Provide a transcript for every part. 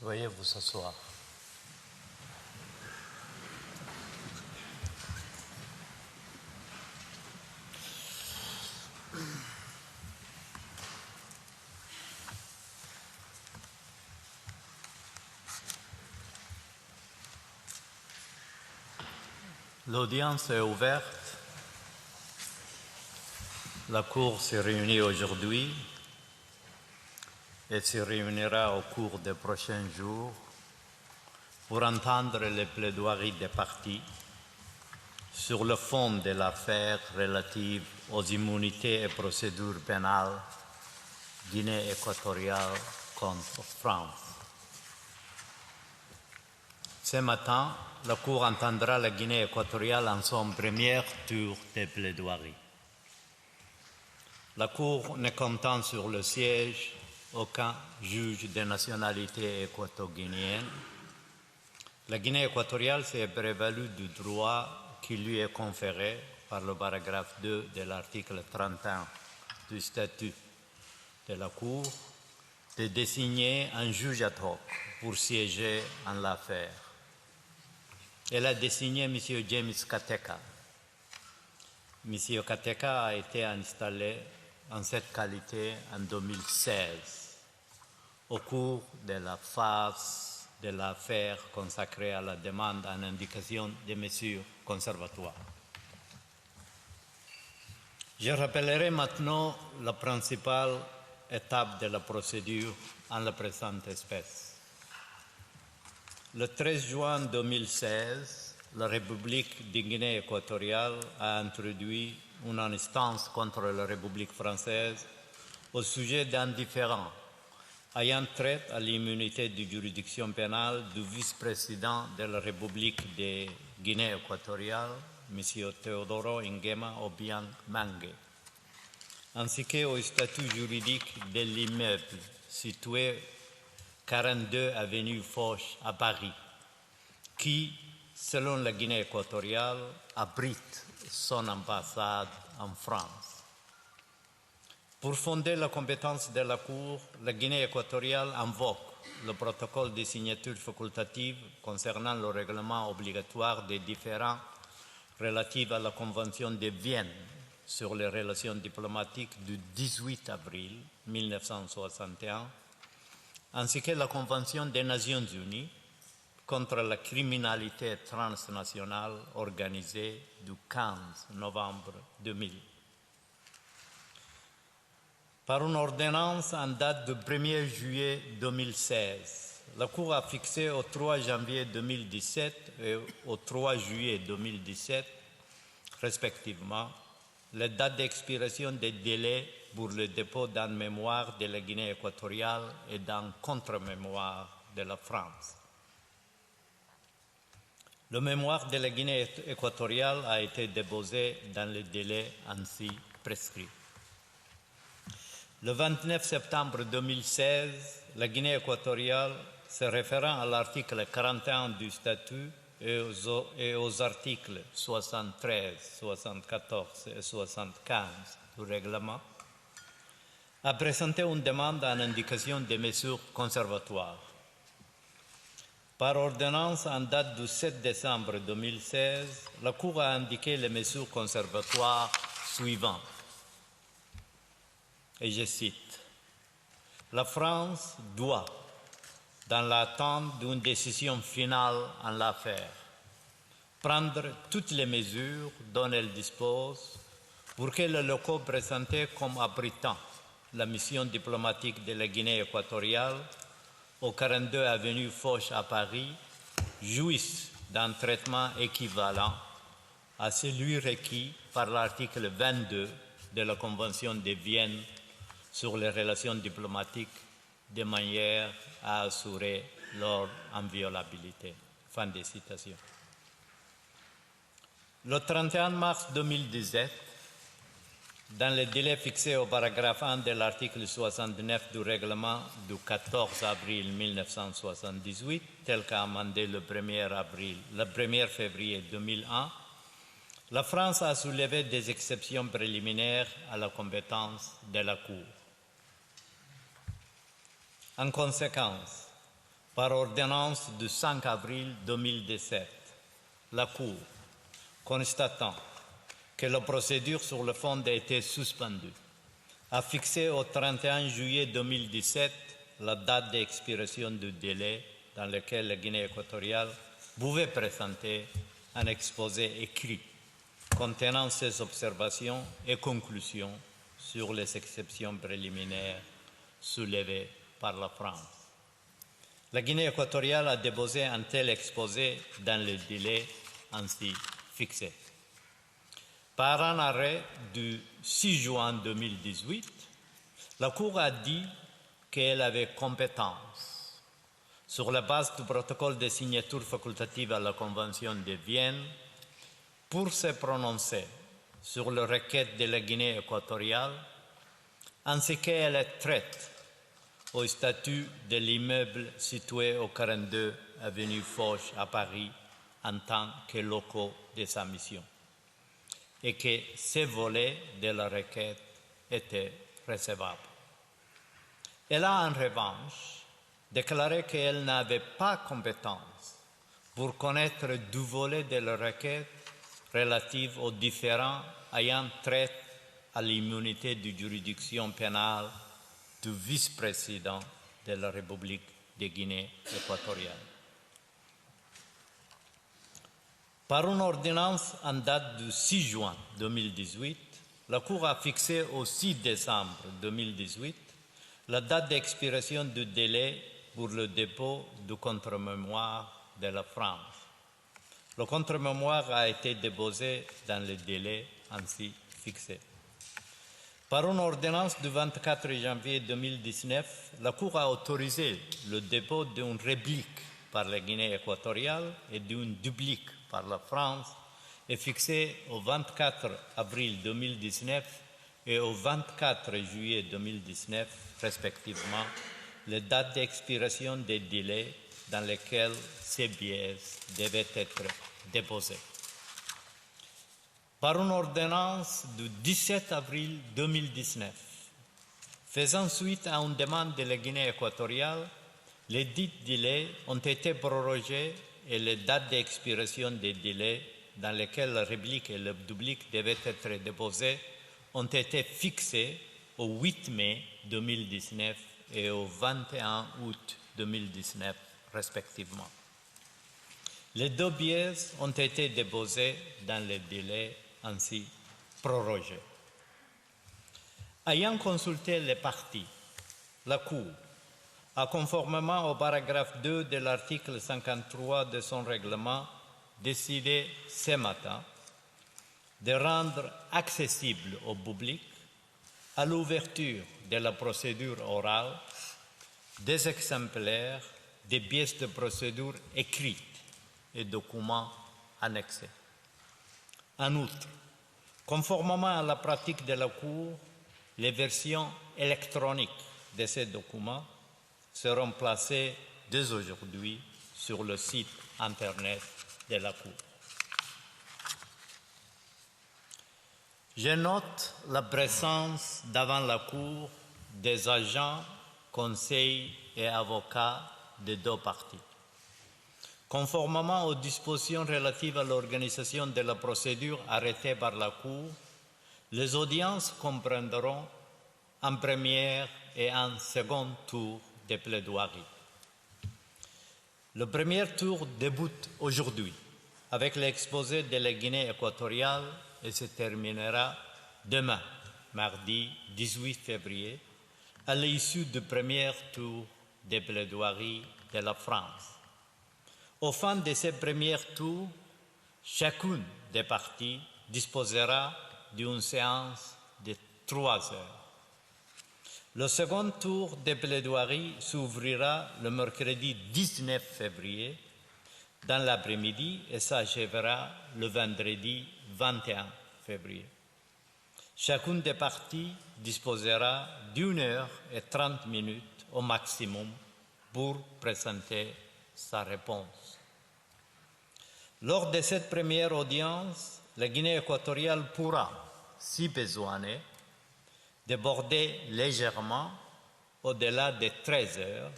Veuillez vous asseoir. L'audience est ouverte. La Cour s'est réunie aujourd'hui et se réunira au cours des prochains jours pour entendre les plaidoiries des parties sur le fond de l'affaire relative aux immunités et procédures pénales Guinée équatoriale contre France. Ce matin, la Cour entendra la Guinée équatoriale en son premier tour de plaidoirie. La Cour ne comptant sur le siège aucun juge de nationalité équato-guinéenne, la Guinée équatoriale s'est prévalue du droit qui lui est conféré par le paragraphe 2 de l'article 31 du statut de la Cour de désigner un juge ad hoc pour siéger en l'affaire. Elle a désigné M. James Kateka. M. Kateka a été installé en cette qualité en 2016, au cours de la phase de l'affaire consacrée à la demande en indication des mesures conservatoires. Je rappellerai maintenant la principale étape de la procédure en la présente espèce. Le 13 juin 2016, la République de Guinée équatoriale a introduit une instance contre la République française au sujet d'un différend ayant trait à l'immunité de juridiction pénale du vice-président de la République de Guinée équatoriale, M. Teodoro Nguema Obiang Mangue, ainsi qu'au statut juridique de l'immeuble situé 42 avenue Foch à Paris, qui, selon la Guinée équatoriale, abrite son ambassade en France. Pour fonder la compétence de la Cour, la Guinée équatoriale invoque le protocole de signature facultative concernant le règlement obligatoire des différends relatifs à la Convention de Vienne sur les relations diplomatiques du 18 avril 1961, ainsi que la Convention des Nations Unies contre la criminalité transnationale organisée du 15 novembre 2000. Par une ordonnance en date du 1er juillet 2016, la Cour a fixé au 3 janvier 2017 et au 3 juillet 2017, respectivement, les dates d'expiration des délais pour le dépôt d'un mémoire de la Guinée équatoriale et d'un contre-mémoire de la France. Le mémoire de la Guinée équatoriale a été déposé dans les délais ainsi prescrits. Le 29 septembre 2016, la Guinée équatoriale, se référant à l'article 41 du statut et aux articles 73, 74 et 75 du règlement, a présenté une demande en indication des mesures conservatoires. Par ordonnance en date du 7 décembre 2016, la Cour a indiqué les mesures conservatoires suivantes. Et je cite, « La France doit, dans l'attente d'une décision finale en l'affaire, prendre toutes les mesures dont elle dispose pour que les locaux présentés comme abritant la mission diplomatique de la Guinée équatoriale au 42 avenue Foch à Paris jouissent d'un traitement équivalent à celui requis par l'article 22 de la Convention de Vienne sur les relations diplomatiques de manière à assurer leur inviolabilité. » Fin de citation. Le 31 mars 2017, dans le délai fixé au paragraphe 1 de l'article 69 du règlement du 14 avril 1978, tel qu'amendé le 1er février 2001, la France a soulevé des exceptions préliminaires à la compétence de la Cour. En conséquence, par ordonnance du 5 avril 2017, la Cour, constatant que la procédure sur le fond a été suspendue, a fixé au 31 juillet 2017 la date d'expiration du délai dans lequel la Guinée équatoriale pouvait présenter un exposé écrit contenant ses observations et conclusions sur les exceptions préliminaires soulevées par la France. La Guinée équatoriale a déposé un tel exposé dans le délai ainsi fixé. Par un arrêt du 6 juin 2018, la Cour a dit qu'elle avait compétence, sur la base du protocole de signature facultative à la Convention de Vienne, pour se prononcer sur la requête de la Guinée équatoriale, ainsi qu'elle traite au statut de l'immeuble situé au 42 avenue Foch à Paris en tant que locaux de sa mission, et que ces volets de la requête étaient recevables. Elle a en revanche déclaré qu'elle n'avait pas compétence pour connaître du volet de la requête relative aux différends ayant trait à l'immunité de juridiction pénale du vice-président de la République de Guinée équatoriale. Par une ordonnance en date du 6 juin 2018, la Cour a fixé au 6 décembre 2018 la date d'expiration du délai pour le dépôt du contre-mémoire de la France. Le contre-mémoire a été déposé dans le délai ainsi fixé. Par une ordonnance du 24 janvier 2019, la Cour a autorisé le dépôt d'une réplique par la Guinée équatoriale et d'une duplique par la France et fixé au 24 avril 2019 et au 24 juillet 2019, respectivement, les dates d'expiration des délais dans lesquels ces billets devaient être déposés. Par une ordonnance du 17 avril 2019, faisant suite à une demande de la Guinée équatoriale, les dits délais ont été prorogés et les dates d'expiration des délais dans lesquels la réplique et le duplique devaient être déposés ont été fixés au 8 mai 2019 et au 21 août 2019, respectivement. Les deux billets ont été déposés dans les délais ainsi prorogés. Ayant consulté les parties, la Cour a, conformément au paragraphe 2 de l'article 53 de son règlement, décidé ce matin de rendre accessible au public, à l'ouverture de la procédure orale, des exemplaires des pièces de procédure écrites et documents annexés. En outre, conformément à la pratique de la Cour, les versions électroniques de ces documents seront placées dès aujourd'hui sur le site Internet de la Cour. Je note la présence devant la Cour des agents, conseils et avocats des deux parties. Conformément aux dispositions relatives à l'organisation de la procédure arrêtée par la Cour, les audiences comprendront un premier et un second tour de plaidoirie. Le premier tour débute aujourd'hui avec l'exposé de la Guinée équatoriale et se terminera demain, mardi 18 février, à l'issue du premier tour de plaidoirie de la France. Au fin de ce premier tour, chacune des parties disposera d'une séance de 3 heures. Le second tour de plaidoirie s'ouvrira le mercredi 19 février dans l'après-midi et s'achèvera le vendredi 21 février. Chacune des parties disposera d'1h30 au maximum pour présenter sa réponse. Lors de cette première audience, la Guinée équatoriale pourra, si besoin est, déborder légèrement au-delà de 13 heures,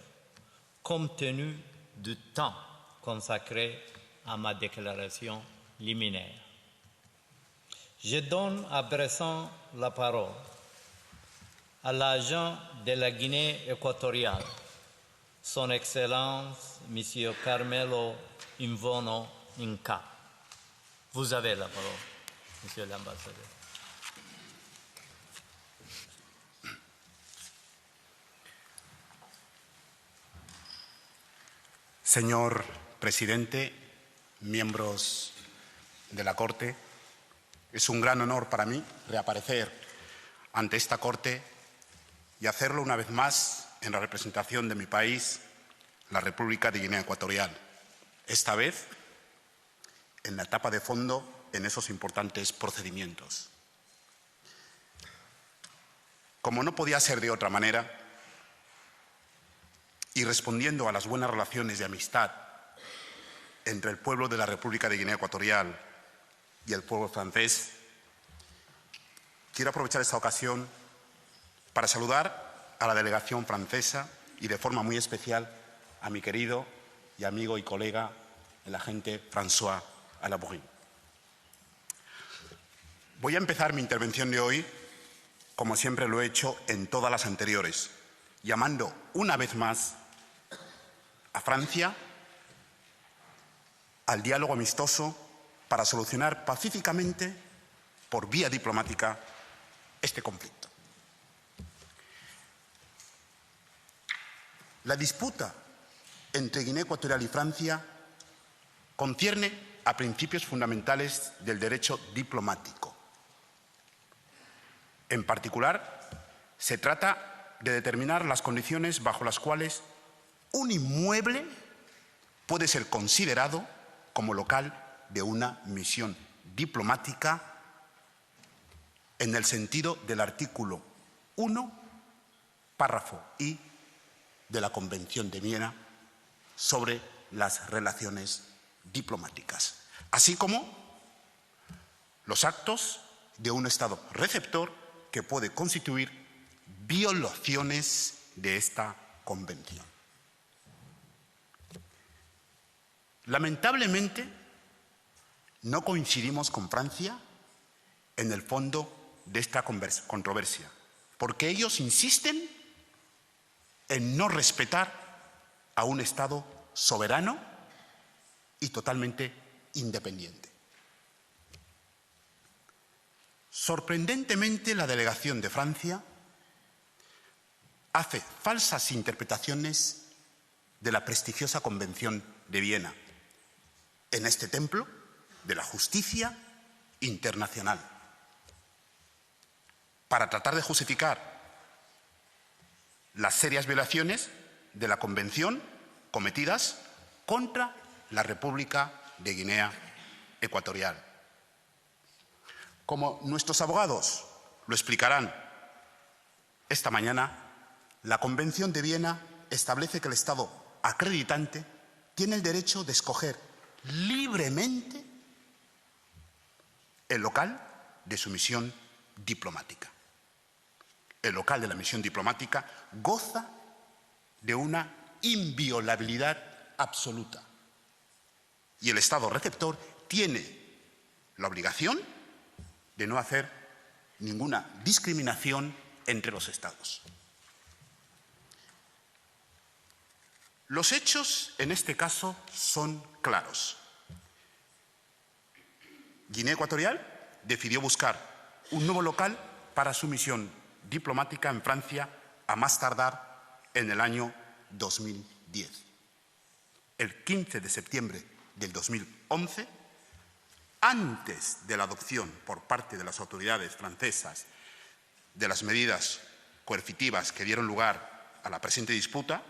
compte tenu du temps consacré à ma déclaration liminaire. Je donne à présent la parole à l'agent de la Guinée équatoriale, Son Excellence, M. Carmelo Imvono Inca. Vous avez la parole, Monsieur l'ambassadeur. Señor presidente, miembros de la Corte, es un gran honor para mí reaparecer ante esta Corte y hacerlo una vez más en la representación de mi país, la República de Guinea Ecuatorial. Esta vez en la etapa de fondo en esos importantes procedimientos. Como no podía ser de otra manera, y respondiendo a las buenas relaciones de amistad entre el pueblo de la República de Guinea Ecuatorial y el pueblo francés, quiero aprovechar esta ocasión para saludar a la delegación francesa y de forma muy especial a mi querido y amigo y colega, el agente François Alabourine. Voy a empezar mi intervención de hoy, como siempre lo he hecho en todas las anteriores, llamando una vez más a Francia al diálogo amistoso para solucionar pacíficamente, por vía diplomática, este conflicto. La disputa entre Guinea Ecuatorial y Francia concierne a principios fundamentales del derecho diplomático. En particular, se trata de determinar las condiciones bajo las cuales un inmueble puede ser considerado como local de una misión diplomática en el sentido del artículo 1, párrafo I de la Convención de Viena sobre las relaciones diplomáticas, así como los actos de un Estado receptor que puede constituir violaciones de esta Convención. Lamentablemente, no coincidimos con Francia en el fondo de esta controversia, porque ellos insisten en no respetar a un Estado soberano y totalmente independiente. Sorprendentemente, la delegación de Francia hace falsas interpretaciones de la prestigiosa Convención de Viena en este templo de la justicia internacional para tratar de justificar las serias violaciones de la Convención cometidas contra la República de Guinea Ecuatorial. Como nuestros abogados lo explicarán esta mañana, la Convención de Viena establece que el Estado acreditante tiene el derecho de escoger libremente el local de su misión diplomática. El local de la misión diplomática goza de una inviolabilidad absoluta y el Estado receptor tiene la obligación de no hacer ninguna discriminación entre los Estados. Los hechos en este caso son claros. Guinea Ecuatorial decidió buscar un nuevo local para su misión diplomática en Francia a más tardar en el año 2010. El 15 de septiembre del 2011, antes de la adopción por parte de las autoridades francesas de las medidas coercitivas que dieron lugar a la presente disputa,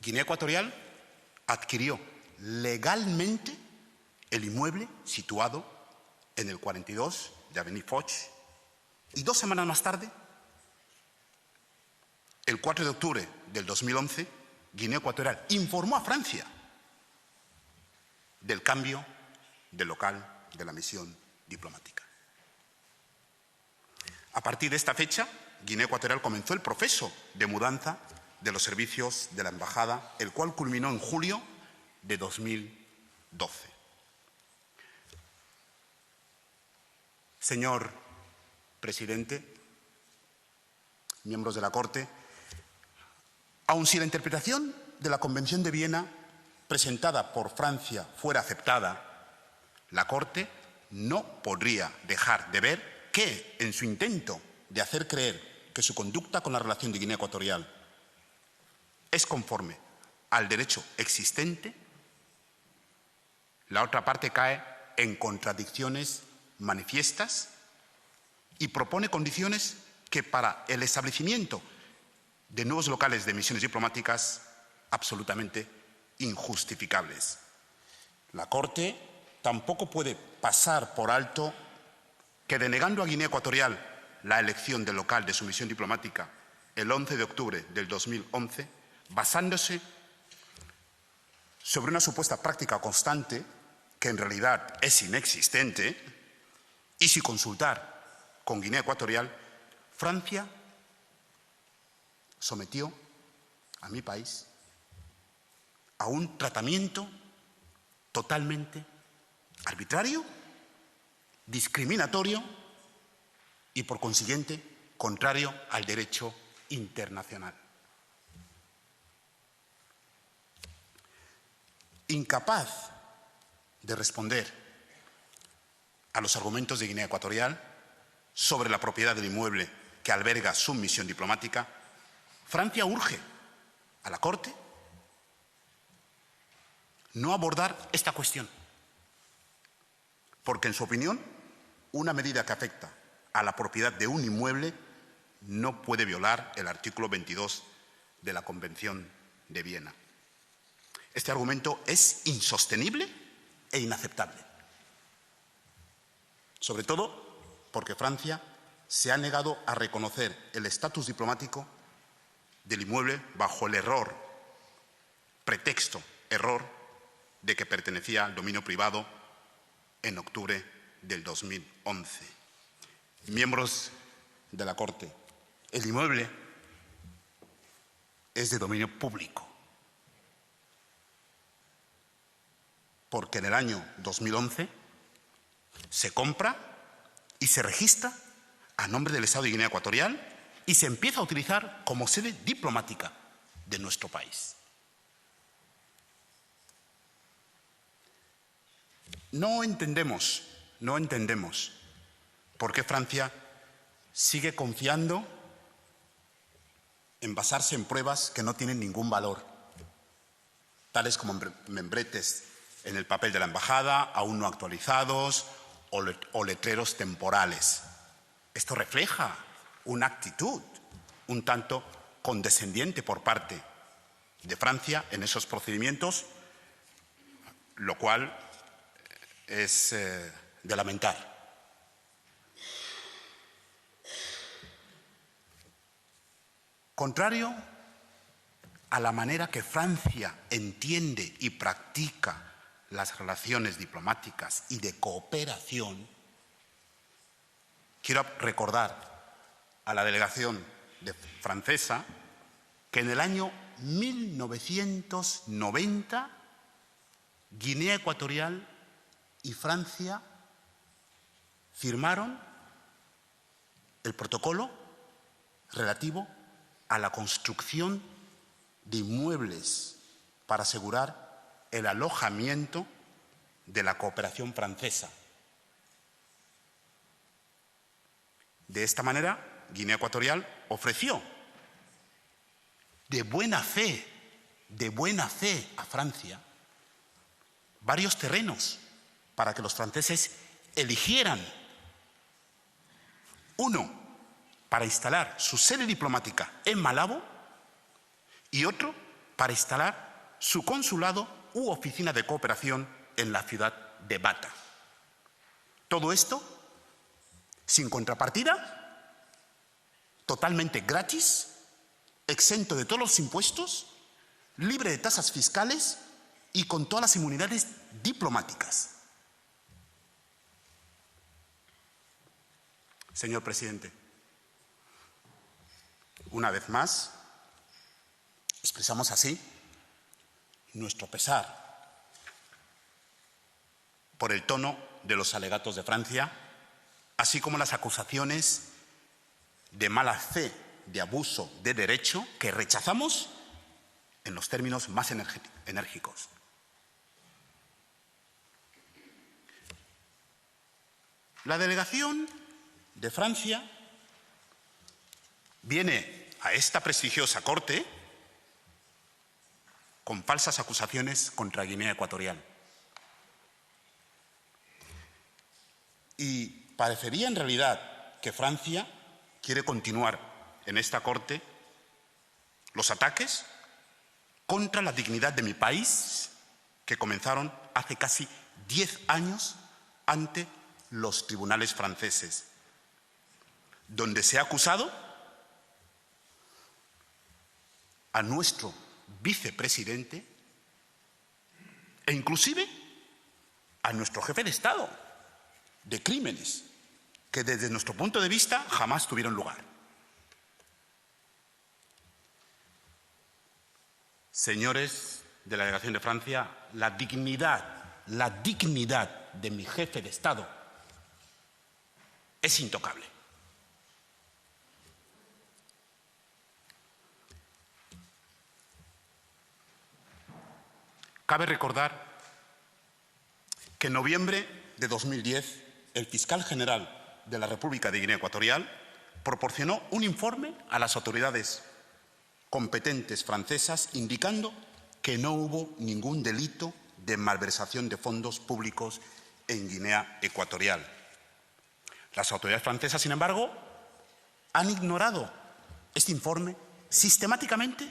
Guinea Ecuatorial adquirió legalmente el inmueble situado en el 42 de Avenue Foch y 2 semanas más tarde, el 4 de octubre del 2011, Guinea Ecuatorial informó a Francia del cambio del local de la misión diplomática. A partir de esta fecha, Guinea Ecuatorial comenzó el proceso de mudanza de los servicios de la embajada, el cual culminó en julio de 2012. Señor presidente, miembros de la Corte, aun si la interpretación de la Convención de Viena presentada por Francia fuera aceptada, la Corte no podría dejar de ver que, en su intento de hacer creer que su conducta con la relación de Guinea Ecuatorial es conforme al derecho existente, la otra parte cae en contradicciones manifiestas y propone condiciones que para el establecimiento de nuevos locales de misiones diplomáticas absolutamente injustificables. La Corte tampoco puede pasar por alto que, denegando a Guinea Ecuatorial la elección del local de su misión diplomática el 11 de octubre del 2011, basándose sobre una supuesta práctica constante que en realidad es inexistente, y sin consultar con Guinea Ecuatorial, Francia sometió a mi país a un tratamiento totalmente arbitrario, discriminatorio y, por consiguiente, contrario al derecho internacional. Incapaz de responder a los argumentos de Guinea Ecuatorial sobre la propiedad del inmueble que alberga su misión diplomática, Francia urge a la Corte no abordar esta cuestión, porque, en su opinión, una medida que afecta a la propiedad de un inmueble no puede violar el artículo 22 de la Convención de Viena. Este argumento es insostenible e inaceptable, sobre todo porque Francia se ha negado a reconocer el estatus diplomático del inmueble bajo el pretexto error de que pertenecía al dominio privado en octubre del 2011. Miembros de la Corte, el inmueble es de dominio público, porque en el año 2011 se compra y se registra a nombre del Estado de Guinea Ecuatorial y se empieza a utilizar como sede diplomática de nuestro país. No entendemos por qué Francia sigue confiando en basarse en pruebas que no tienen ningún valor, tales como membretes en el papel de la embajada, aún no actualizados, o letreros temporales. Esto refleja una actitud un tanto condescendiente por parte de Francia en esos procedimientos, lo cual es de lamentar. Contrario a la manera que Francia entiende y practica las relaciones diplomáticas y de cooperación, quiero recordar a la delegación francesa que en el año 1990 Guinea Ecuatorial y Francia firmaron el protocolo relativo a la construcción de inmuebles para asegurar el alojamiento de la cooperación francesa. De esta manera, Guinea Ecuatorial ofreció de buena fe a Francia varios terrenos para que los franceses eligieran: uno para instalar su sede diplomática en Malabo y otro para instalar su consulado u oficina de cooperación en la ciudad de Bata. Todo esto sin contrapartida, totalmente gratis, exento de todos los impuestos, libre de tasas fiscales y con todas las inmunidades diplomáticas. Señor presidente, una vez más, Expresamos así nuestro pesar por el tono de los alegatos de Francia, así como las acusaciones de mala fe, de abuso de derecho, que rechazamos en los términos más enérgicos. La delegación de Francia viene a esta prestigiosa corte con falsas acusaciones contra Guinea Ecuatorial. Y parecería en realidad que Francia quiere continuar en esta corte los ataques contra la dignidad de mi país, que comenzaron hace casi 10 años ante los tribunales franceses, donde se ha acusado a nuestro vicepresidente e inclusive a nuestro jefe de Estado de crímenes que desde nuestro punto de vista jamás tuvieron lugar. Señores de la delegación de Francia, la dignidad de mi jefe de Estado es intocable. Cabe recordar que en noviembre de 2010 el fiscal general de la República de Guinea Ecuatorial proporcionó un informe a las autoridades competentes francesas indicando que no hubo ningún delito de malversación de fondos públicos en Guinea Ecuatorial. Las autoridades francesas, sin embargo, han ignorado este informe sistemáticamente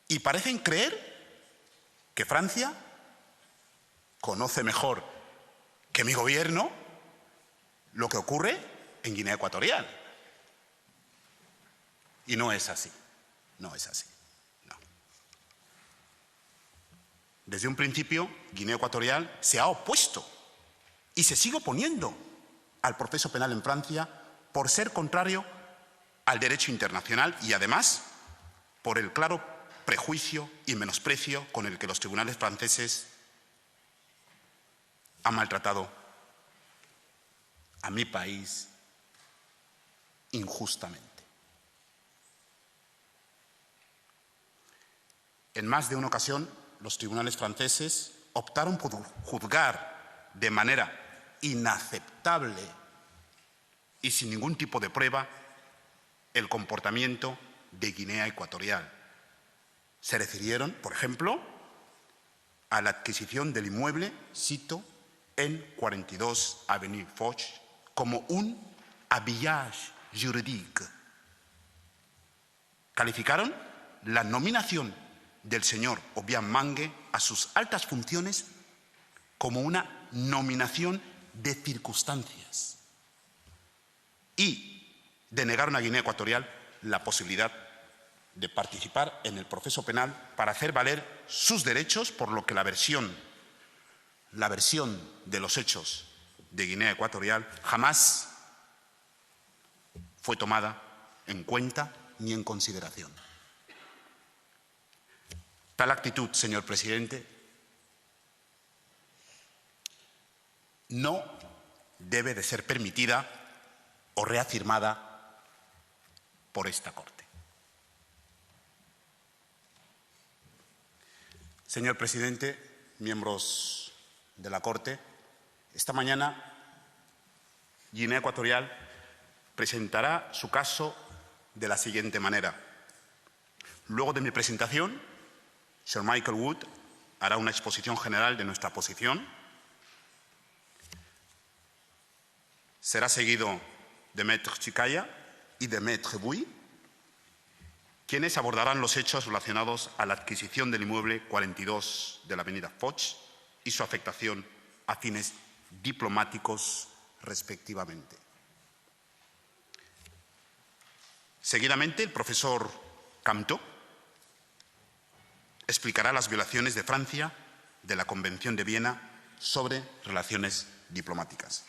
y parecen creer que Francia conoce mejor que mi gobierno lo que ocurre en Guinea Ecuatorial. Y no es así, no es así, no. Desde un principio, Guinea Ecuatorial se ha opuesto y se sigue oponiendo al proceso penal en Francia por ser contrario al derecho internacional y, además, por el claro prejuicio y menosprecio con el que los tribunales franceses han maltratado a mi país injustamente. En más de una ocasión, los tribunales franceses optaron por juzgar de manera inaceptable y sin ningún tipo de prueba el comportamiento de Guinea Ecuatorial. Se refirieron, por ejemplo, a la adquisición del inmueble, cito, en 42 Avenue Foch, como un habillage juridique. Calificaron la nominación del señor Obiang Mangue a sus altas funciones como una nominación de circunstancias y denegaron a Guinea Ecuatorial la posibilidad de participar en el proceso penal para hacer valer sus derechos, por lo que la versión de los hechos de Guinea Ecuatorial jamás fue tomada en cuenta ni en consideración. Tal actitud, señor presidente, no debe de ser permitida o reafirmada por esta Corte. Señor presidente, miembros de la Corte, esta mañana Guinea Ecuatorial presentará su caso de la siguiente manera. Luego de mi presentación, Sir Michael Wood hará una exposición general de nuestra posición. Será seguido de Maître Chicaya y de Maître Bouy, quienes abordarán los hechos relacionados a la adquisición del inmueble 42 de la avenida Foch y su afectación a fines diplomáticos respectivamente. Seguidamente, el profesor Camteau explicará las violaciones de Francia de la Convención de Viena sobre relaciones diplomáticas.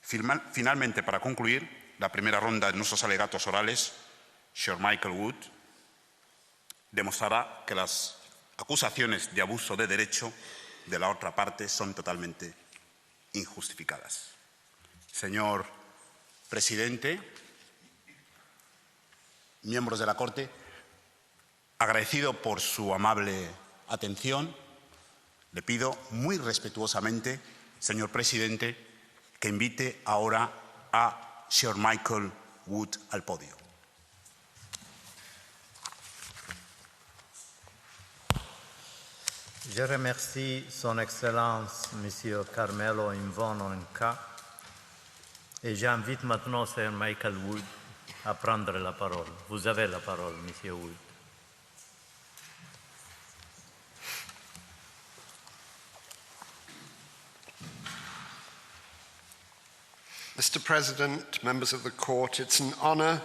Finalmente, para concluir la primera ronda de nuestros alegatos orales, Sir Michael Wood demostrará que las acusaciones de abuso de derecho de la otra parte son totalmente injustificadas. Señor presidente, miembros de la Corte, agradecido por su amable atención, le pido muy respetuosamente, señor presidente, que invite ahora a Sir Michael Wood al podio. Je remercie Son Excellence, Monsieur Carmelo Invonne Onca, et j'invite maintenant Sir Michael Wood à prendre la parole. Vous avez la parole, Monsieur Wood. Mr. President, members of the Court, it's an honour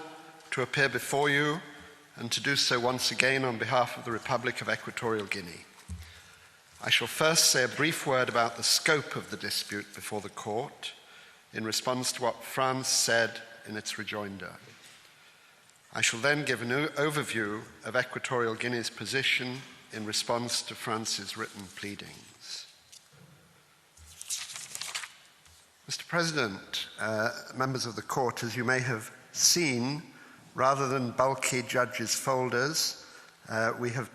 to appear before you and to do so once again on behalf of the Republic of Equatorial Guinea. I shall first say a brief word about the scope of the dispute before the Court in response to what France said in its rejoinder. I shall then give an overview of Equatorial Guinea's position in response to France's written pleadings. Mr. President, members of the Court, as you may have seen, rather than bulky judges' folders, we have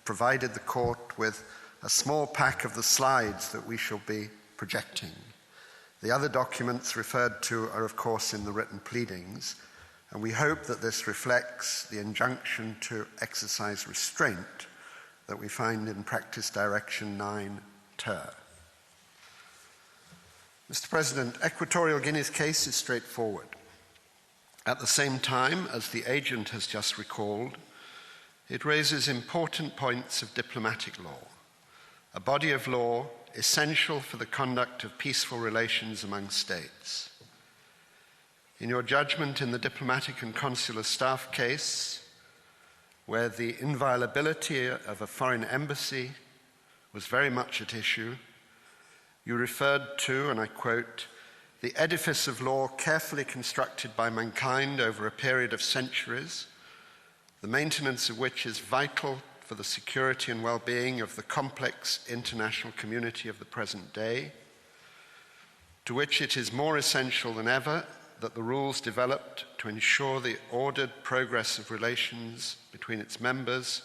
provided the Court with a small pack of the slides that we shall be projecting. The other documents referred to are, of course, in the written pleadings, and we hope that this reflects the injunction to exercise restraint that we find in Practice Direction 9 ter. Mr. President, Equatorial Guinea's case is straightforward. At the same time, as the agent has just recalled, it raises important points of diplomatic law, a body of law essential for the conduct of peaceful relations among states. In your judgment in the diplomatic and consular staff case, where the inviolability of a foreign embassy was very much at issue, you referred to, and I quote, the edifice of law carefully constructed by mankind over a period of centuries, the maintenance of which is vital for the security and well-being of the complex international community of the present day, to which it is more essential than ever that the rules developed to ensure the ordered progress of relations between its members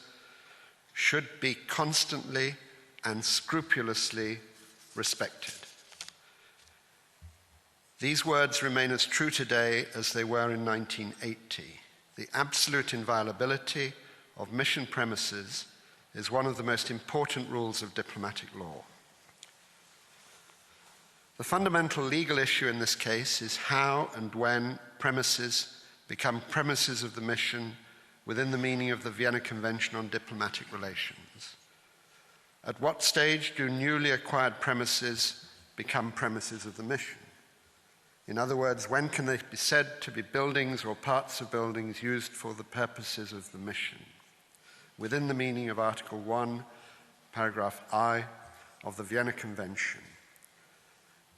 should be constantly and scrupulously respected. These words remain as true today as they were in 1980. The absolute inviolability of mission premises is one of the most important rules of diplomatic law. The fundamental legal issue in this case is how and when premises become premises of the mission within the meaning of the Vienna Convention on Diplomatic Relations. At what stage do newly acquired premises become premises of the mission? In other words, when can they be said to be buildings or parts of buildings used for the purposes of the mission, within the meaning of Article 1, paragraph I of the Vienna Convention?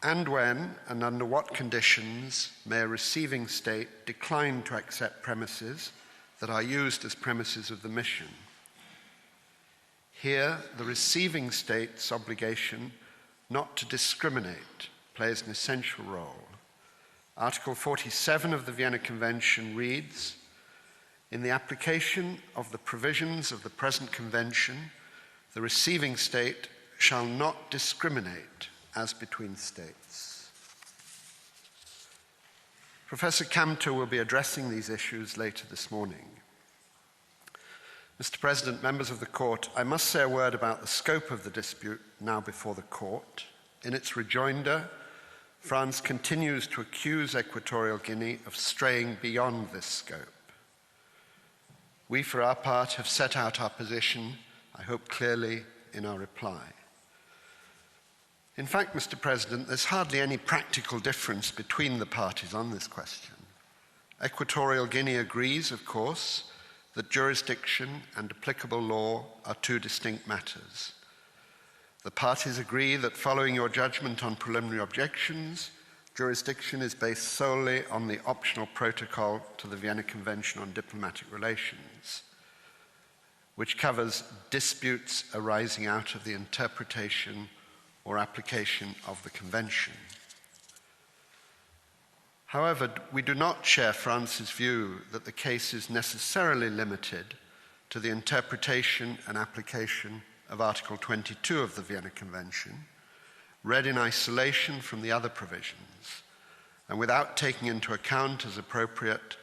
And when and under what conditions may a receiving state decline to accept premises that are used as premises of the mission? Here, the receiving state's obligation not to discriminate plays an essential role. Article 47 of the Vienna Convention reads, in the application of the provisions of the present convention, the receiving state shall not discriminate as between states. Professor Kamto will be addressing these issues later this morning. Mr. President, members of the Court, I must say a word about the scope of the dispute now before the Court. In its rejoinder, France continues to accuse Equatorial Guinea of straying beyond this scope. We, for our part, have set out our position, I hope clearly, in our reply. In fact, Mr. President, there's hardly any practical difference between the parties on this question. Equatorial Guinea agrees, of course, that jurisdiction and applicable law are two distinct matters. The parties agree that following your judgment on preliminary objections, jurisdiction is based solely on the optional protocol to the Vienna Convention on Diplomatic Relations. which covers disputes arising out of the interpretation or application of the Convention. However, we do not share France's view that the case is necessarily limited to the interpretation and application of Article 22 of the Vienna Convention, read in isolation from the other provisions, and without taking into account as appropriate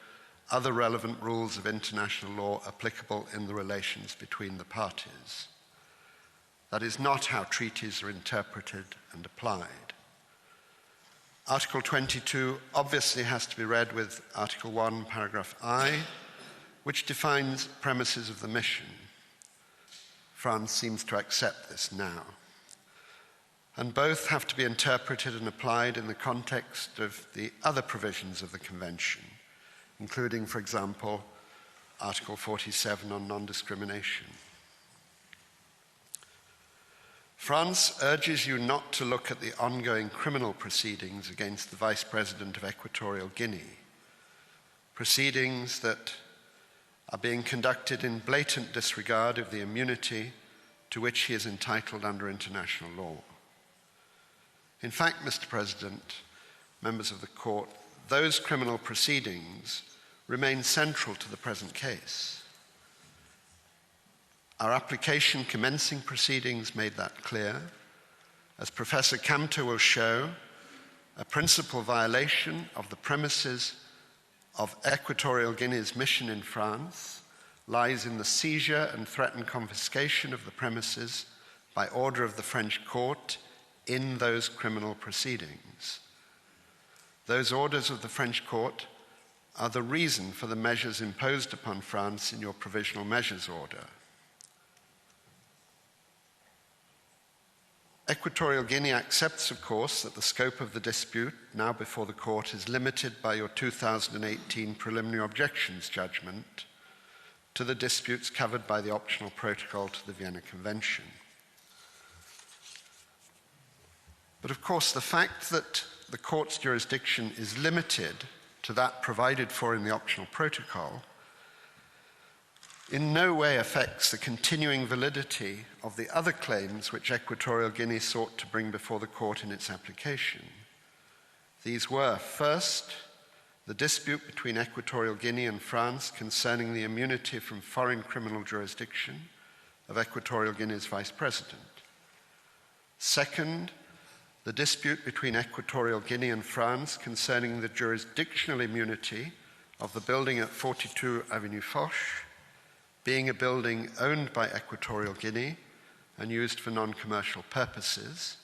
other relevant rules of international law applicable in the relations between the parties. That is not how treaties are interpreted and applied. Article 22 obviously has to be read with Article 1, paragraph I, which defines premises of the mission. France seems to accept this now. And both have to be interpreted and applied in the context of the other provisions of the Convention, including, for example, Article 47 on non-discrimination. France urges you not to look at the ongoing criminal proceedings against the Vice President of Equatorial Guinea, proceedings that are being conducted in blatant disregard of the immunity to which he is entitled under international law. In fact, Mr. President, members of the Court, those criminal proceedings remain central to the present case. Our application commencing proceedings made that clear. As Professor Kamto will show, a principal violation of the premises of Equatorial Guinea's mission in France lies in the seizure and threatened confiscation of the premises by order of the French court in those criminal proceedings. Those orders of the French court are the reason for the measures imposed upon France in your provisional measures order. Equatorial Guinea accepts, of course, that the scope of the dispute now before the court is limited by your 2018 preliminary objections judgment to the disputes covered by the optional protocol to the Vienna Convention. But of course, the fact that the court's jurisdiction is limited to that provided for in the optional protocol in no way affects the continuing validity of the other claims which Equatorial Guinea sought to bring before the court in its application. These were, first, the dispute between Equatorial Guinea and France concerning the immunity from foreign criminal jurisdiction of Equatorial Guinea's vice president. Second, the dispute between Equatorial Guinea and France concerning the jurisdictional immunity of the building at 42 Avenue Foch, being a building owned by Equatorial Guinea and used for non-commercial purposes.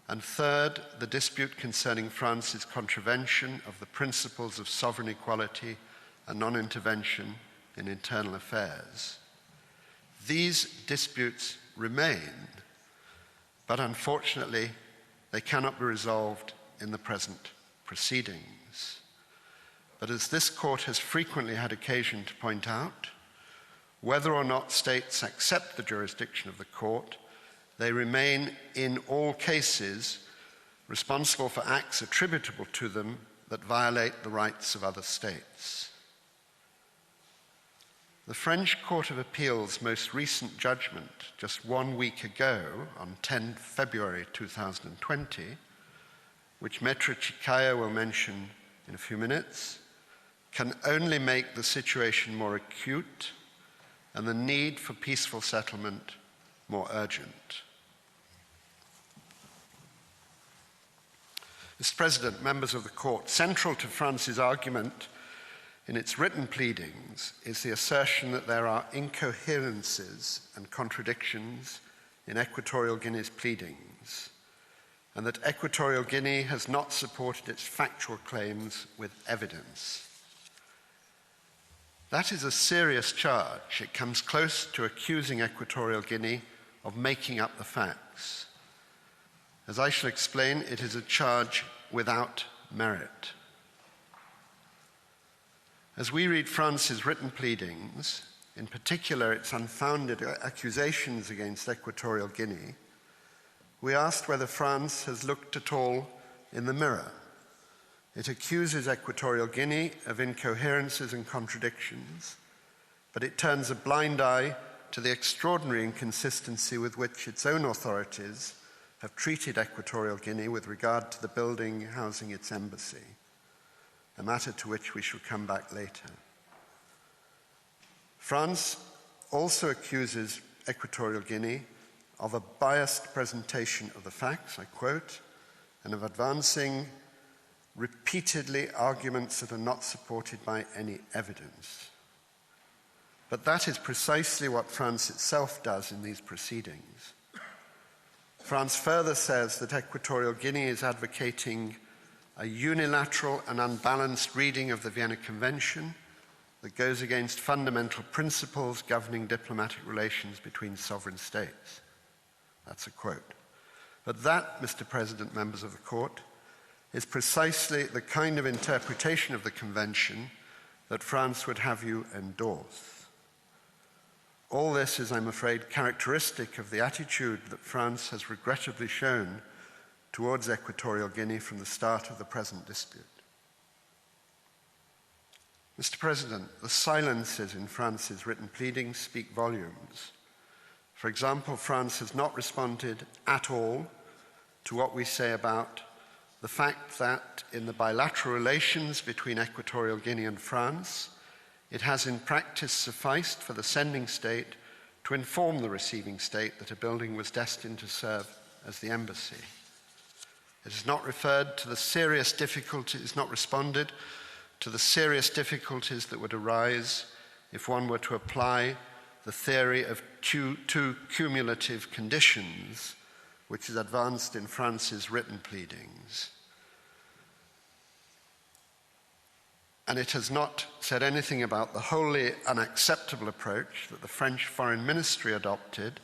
And third, the dispute concerning France's contravention of the principles of sovereign equality and non-intervention in internal affairs. These disputes remain, but unfortunately, they cannot be resolved in the present proceedings. But as this court has frequently had occasion to point out, whether or not states accept the jurisdiction of the court, they remain in all cases responsible for acts attributable to them that violate the rights of other states. The French Court of Appeal's most recent judgment, just 1 week ago, on 10 February 2020, which Maître Chikaya will mention in a few minutes, can only make the situation more acute and the need for peaceful settlement more urgent. Mr. President, members of the court, central to France's argument in its written pleadings is the assertion that there are incoherences and contradictions in Equatorial Guinea's pleadings, and that Equatorial Guinea has not supported its factual claims with evidence. That is a serious charge. It comes close to accusing Equatorial Guinea of making up the facts. As I shall explain, it is a charge without merit. As we read France's written pleadings, in particular its unfounded accusations against Equatorial Guinea, we asked whether France has looked at all in the mirror. It accuses Equatorial Guinea of incoherences and contradictions, but it turns a blind eye to the extraordinary inconsistency with which its own authorities have treated Equatorial Guinea with regard to the building housing its embassy, a matter to which we shall come back later. France also accuses Equatorial Guinea of a biased presentation of the facts, I quote, and of advancing repeatedly arguments that are not supported by any evidence. But that is precisely what France itself does in these proceedings. France further says that Equatorial Guinea is advocating a unilateral and unbalanced reading of the Vienna Convention that goes against fundamental principles governing diplomatic relations between sovereign states. That's a quote. But that, Mr. President, members of the Court, is precisely the kind of interpretation of the Convention that France would have you endorse. All this is, I'm afraid, characteristic of the attitude that France has regrettably shown towards Equatorial Guinea from the start of the present dispute. Mr. President, the silences in France's written pleadings speak volumes. For example, France has not responded at all to what we say about the fact that in the bilateral relations between Equatorial Guinea and France, it has in practice sufficed for the sending state to inform the receiving state that a building was destined to serve as the embassy. It has not referred to the serious difficulties, it's not responded to the serious difficulties that would arise if one were to apply the theory of two cumulative conditions, which is advanced in France's written pleadings. And it has not said anything about the wholly unacceptable approach that the French Foreign Ministry adopted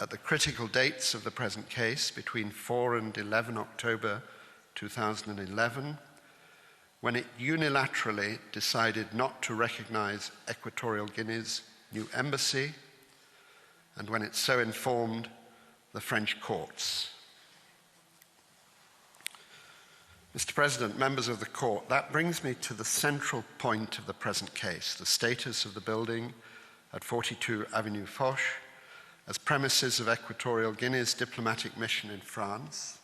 at the critical dates of the present case between 4 and 11 October 2011, when it unilaterally decided not to recognize Equatorial Guinea's new embassy, and when it so informed the French courts. Mr. President, members of the Court, that brings me to the central point of the present case, the status of the building at 42 Avenue Foch as premises of Equatorial Guinea's diplomatic mission in France,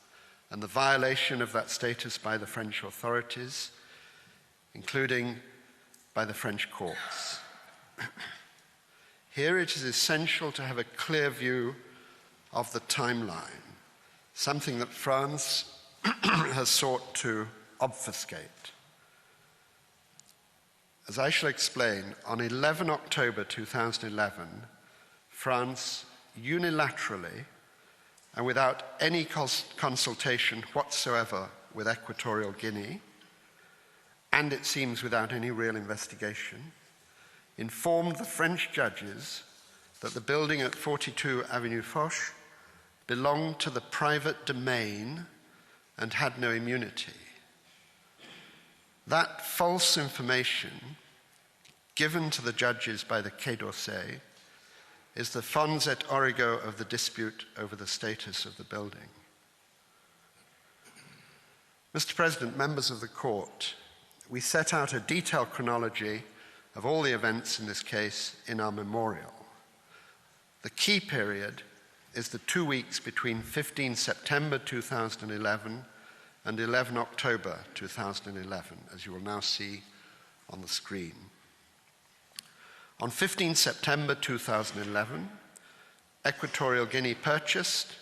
and the violation of that status by the French authorities, including by the French courts. Here it is essential to have a clear view of the timeline, something that France has sought to obfuscate. As I shall explain, on 11 October 2011, France unilaterally and without any consultation whatsoever with Equatorial Guinea, and it seems without any real investigation, informed the French judges that the building at 42 Avenue Foch belonged to the private domain and had no immunity. That false information given to the judges by the Quai d'Orsay is the fons et origo of the dispute over the status of the building. Mr. President, members of the Court, we set out a detailed chronology of all the events in this case in our memorial. The key period is the 2 weeks between 15 September 2011 and 11 October 2011, as you will now see on the screen. On 15 September 2011, Equatorial Guinea purchased,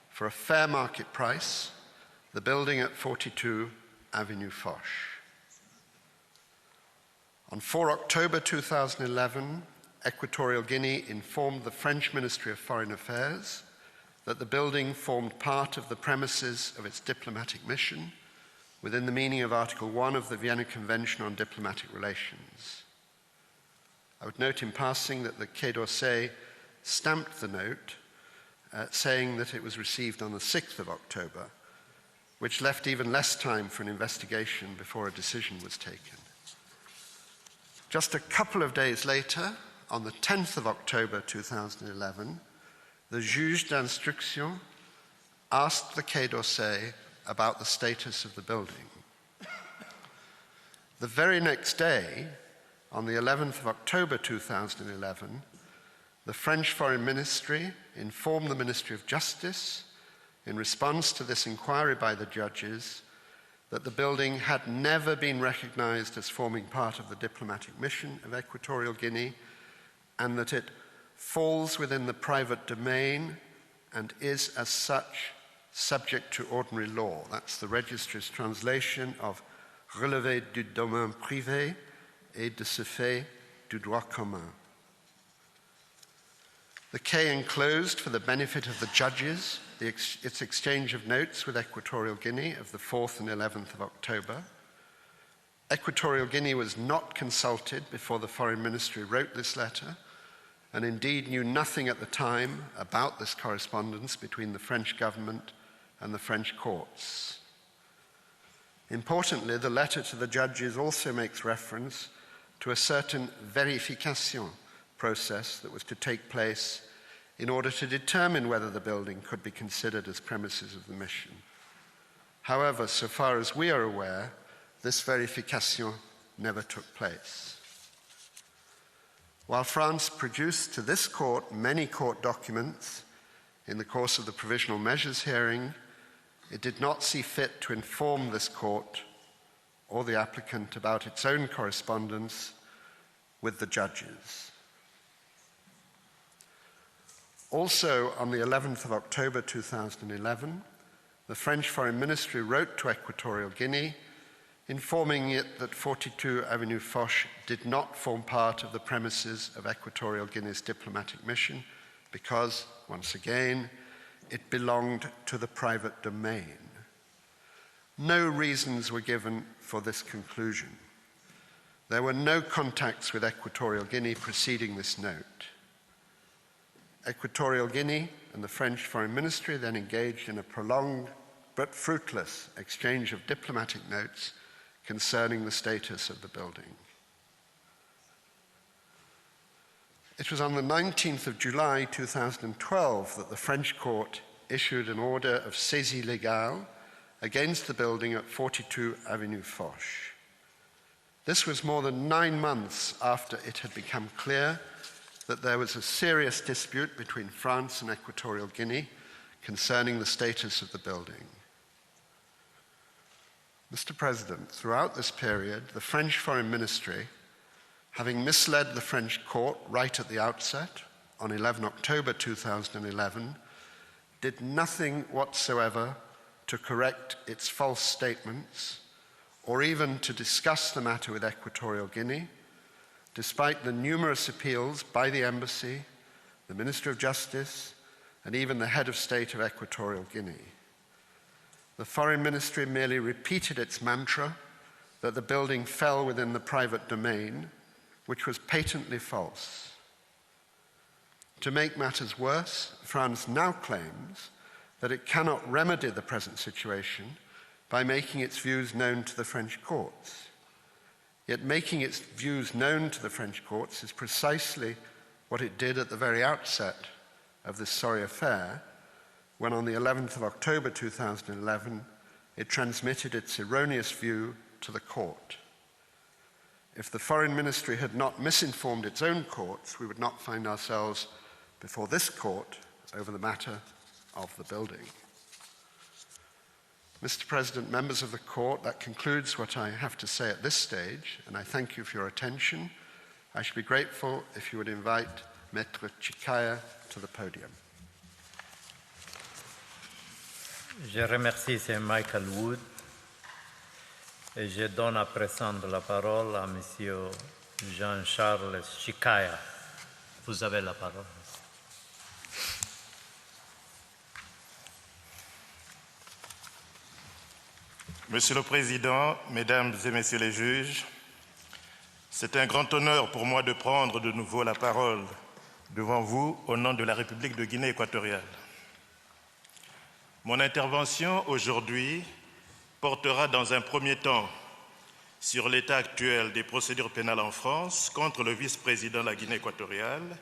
for a fair market price, the building at 42 Avenue Foch. On 4 October 2011, Equatorial Guinea informed the French Ministry of Foreign Affairs that the building formed part of the premises of its diplomatic mission within the meaning of Article 1 of the Vienna Convention on Diplomatic Relations. I would note in passing that the Quai d'Orsay stamped the note saying that it was received on the 6th of October, which left even less time for an investigation before a decision was taken. Just a couple of days later, on the 10th of October 2011, the juge d'instruction asked the Quai d'Orsay about the status of the building. The very next day, on the 11th of October 2011, the French Foreign Ministry informed the Ministry of Justice, in response to this inquiry by the judges, that the building had never been recognized as forming part of the diplomatic mission of Equatorial Guinea, and that it falls within the private domain and is, as such, subject to ordinary law. That's the Registry's translation of relevé du domaine privé et de ce fait du droit commun. The K enclosed for the benefit of the judges its exchange of notes with Equatorial Guinea of the 4th and 11th of October. Equatorial Guinea was not consulted before the Foreign Ministry wrote this letter, and indeed knew nothing at the time about this correspondence between the French government and the French courts. Importantly, the letter to the judges also makes reference to a certain verification process that was to take place in order to determine whether the building could be considered as premises of the mission. However, so far as we are aware, this verification never took place. While France produced to this court many court documents in the course of the provisional measures hearing, it did not see fit to inform this court or the applicant about its own correspondence with the judges. Also, on the 11th of October 2011, the French Foreign Ministry wrote to Equatorial Guinea, informing it that 42 Avenue Foch did not form part of the premises of Equatorial Guinea's diplomatic mission because, once again, it belonged to the private domain. No reasons were given for this conclusion. There were no contacts with Equatorial Guinea preceding this note. Equatorial Guinea and the French Foreign Ministry then engaged in a prolonged but fruitless exchange of diplomatic notes concerning the status of the building. It was on the 19th of July 2012 that the French court issued an order of saisie légale against the building at 42 Avenue Foch. This was more than 9 months after it had become clear that there was a serious dispute between France and Equatorial Guinea concerning the status of the building. Mr. President, throughout this period, the French Foreign Ministry, having misled the French court right at the outset, on 11 October 2011, did nothing whatsoever to correct its false statements or even to discuss the matter with Equatorial Guinea, despite the numerous appeals by the embassy, the Minister of Justice, and even the head of state of Equatorial Guinea. The Foreign Ministry merely repeated its mantra that the building fell within the private domain, which was patently false. To make matters worse, France now claims that it cannot remedy the present situation by making its views known to the French courts. Yet making its views known to the French courts is precisely what it did at the very outset of this sorry affair, when on the 11th of October 2011, it transmitted its erroneous view to the court. If the Foreign Ministry had not misinformed its own courts, we would not find ourselves before this court over the matter of the building. Mr. President, members of the court, that concludes what I have to say at this stage, and I thank you for your attention. I should be grateful if you would invite Maître Chikaya to the podium. Je remercie Sir Michael Wood et je donne à présent la parole à Monsieur Jean-Charles Chikaya. Vous avez la parole. Monsieur le Président, Mesdames et Messieurs les juges, c'est un grand honneur pour moi de prendre de nouveau la parole devant vous au nom de la République de Guinée équatoriale. Mon intervention aujourd'hui portera dans un premier temps sur l'état actuel des procédures pénales en France contre le vice-président de la Guinée équatoriale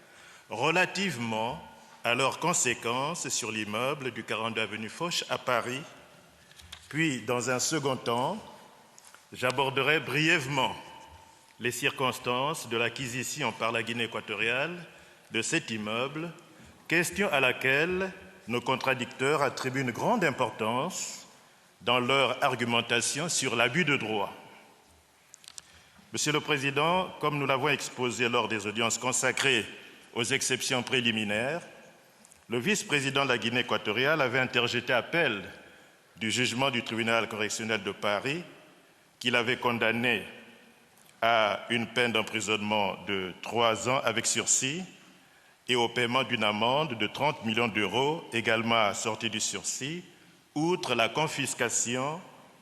relativement à leurs conséquences sur l'immeuble du 42 avenue Foch à Paris. Puis, dans un second temps, j'aborderai brièvement les circonstances de l'acquisition par la Guinée équatoriale de cet immeuble, question à laquelle nos contradicteurs attribuent une grande importance dans leur argumentation sur l'abus de droit. Monsieur le Président, comme nous l'avons exposé lors des audiences consacrées aux exceptions préliminaires, le vice-président de la Guinée équatoriale avait interjeté appel du jugement du tribunal correctionnel de Paris qui l'avait condamné à une peine d'emprisonnement de 3 ans avec sursis et au paiement d'une amende de 30 millions d'euros, également assortie du sursis, outre la confiscation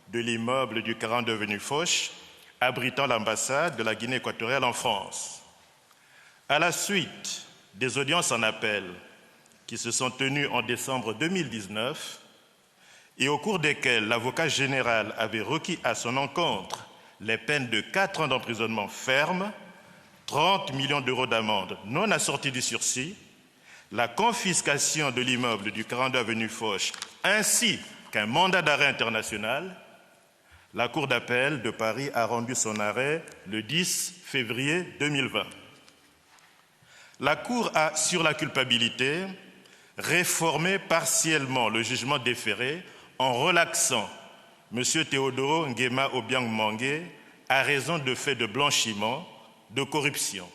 de l'immeuble du 42 avenue Foch, abritant l'ambassade de la Guinée équatoriale en France. À la suite des audiences en appel qui se sont tenues en décembre 2019 et au cours desquelles l'avocat général avait requis à son encontre les peines de 4 ans d'emprisonnement ferme, 30 millions d'euros d'amende non assortie du sursis, la confiscation de l'immeuble du 42 avenue Foch ainsi qu'un mandat d'arrêt international, la Cour d'appel de Paris a rendu son arrêt le 10 février 2020. La Cour a, sur la culpabilité, réformé partiellement le jugement déféré en relaxant M. Théodoro Nguema Obiang Mangué à raison de faits de blanchiment, de corruption.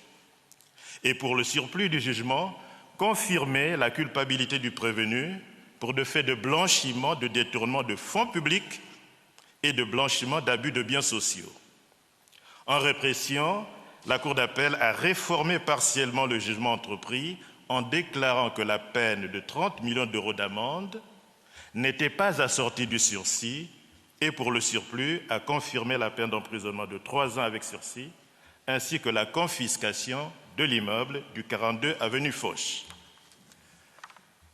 Et pour le surplus du jugement, confirmer la culpabilité du prévenu pour de faits de blanchiment, de détournement de fonds publics et de blanchiment d'abus de biens sociaux. En répression, la Cour d'appel a réformé partiellement le jugement entrepris en déclarant que la peine de 30 millions d'euros d'amende n'était pas assortie du sursis et pour le surplus a confirmé la peine d'emprisonnement de 3 ans avec sursis ainsi que la confiscation de l'immeuble du 42 avenue Foch.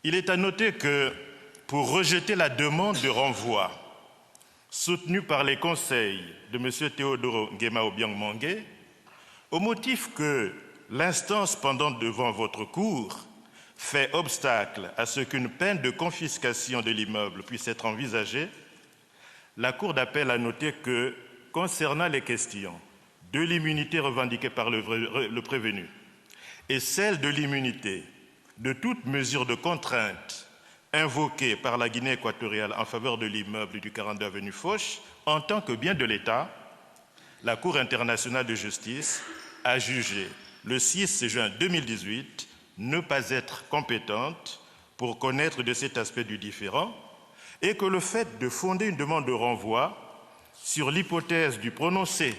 Il est à noter que pour rejeter la demande de renvoi soutenue par les conseils de M. Théodoro Nguema Obiang Mangué, au motif que l'instance pendant devant votre cour fait obstacle à ce qu'une peine de confiscation de l'immeuble puisse être envisagée, la Cour d'appel a noté que, concernant les questions de l'immunité revendiquée par le prévenu et celle de l'immunité de toute mesure de contrainte invoquée par la Guinée équatoriale en faveur de l'immeuble du 42 avenue Foch, en tant que bien de l'État, la Cour internationale de justice a jugé le 6 juin 2018 ne pas être compétente pour connaître de cet aspect du différend et que le fait de fonder une demande de renvoi sur l'hypothèse du prononcé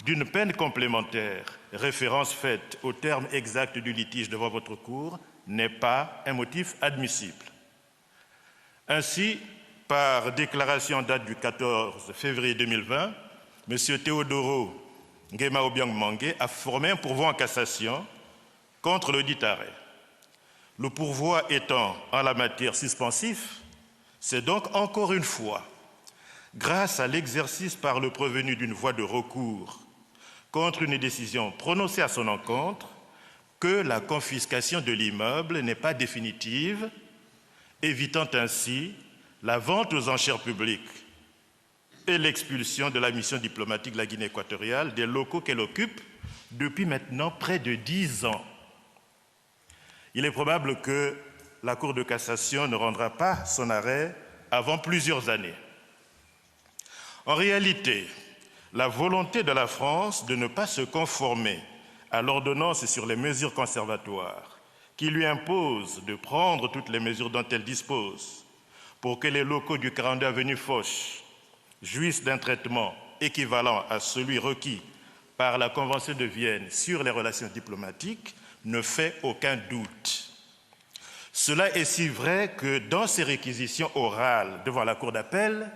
d'une peine complémentaire, référence faite au terme exact du litige devant votre cour, n'est pas un motif admissible. Ainsi, par déclaration en date du 14 février 2020, M. Théodoro Nguema Obiang Mangué a formé un pourvoi en cassation contre le dit arrêt. Le pourvoi étant en la matière suspensif, c'est donc encore une fois, grâce à l'exercice par le prévenu d'une voie de recours contre une décision prononcée à son encontre, que la confiscation de l'immeuble n'est pas définitive, évitant ainsi la vente aux enchères publiques et l'expulsion de la mission diplomatique de la Guinée équatoriale des locaux qu'elle occupe depuis maintenant près de 10 ans. Il est probable que la Cour de cassation ne rendra pas son arrêt avant plusieurs années. En réalité, la volonté de la France de ne pas se conformer à l'ordonnance sur les mesures conservatoires qui lui impose de prendre toutes les mesures dont elle dispose pour que les locaux du 42 avenue Foch jouissent d'un traitement équivalent à celui requis par la Convention de Vienne sur les relations diplomatiques ne fait aucun doute. Cela est si vrai que dans ses réquisitions orales devant la Cour d'appel,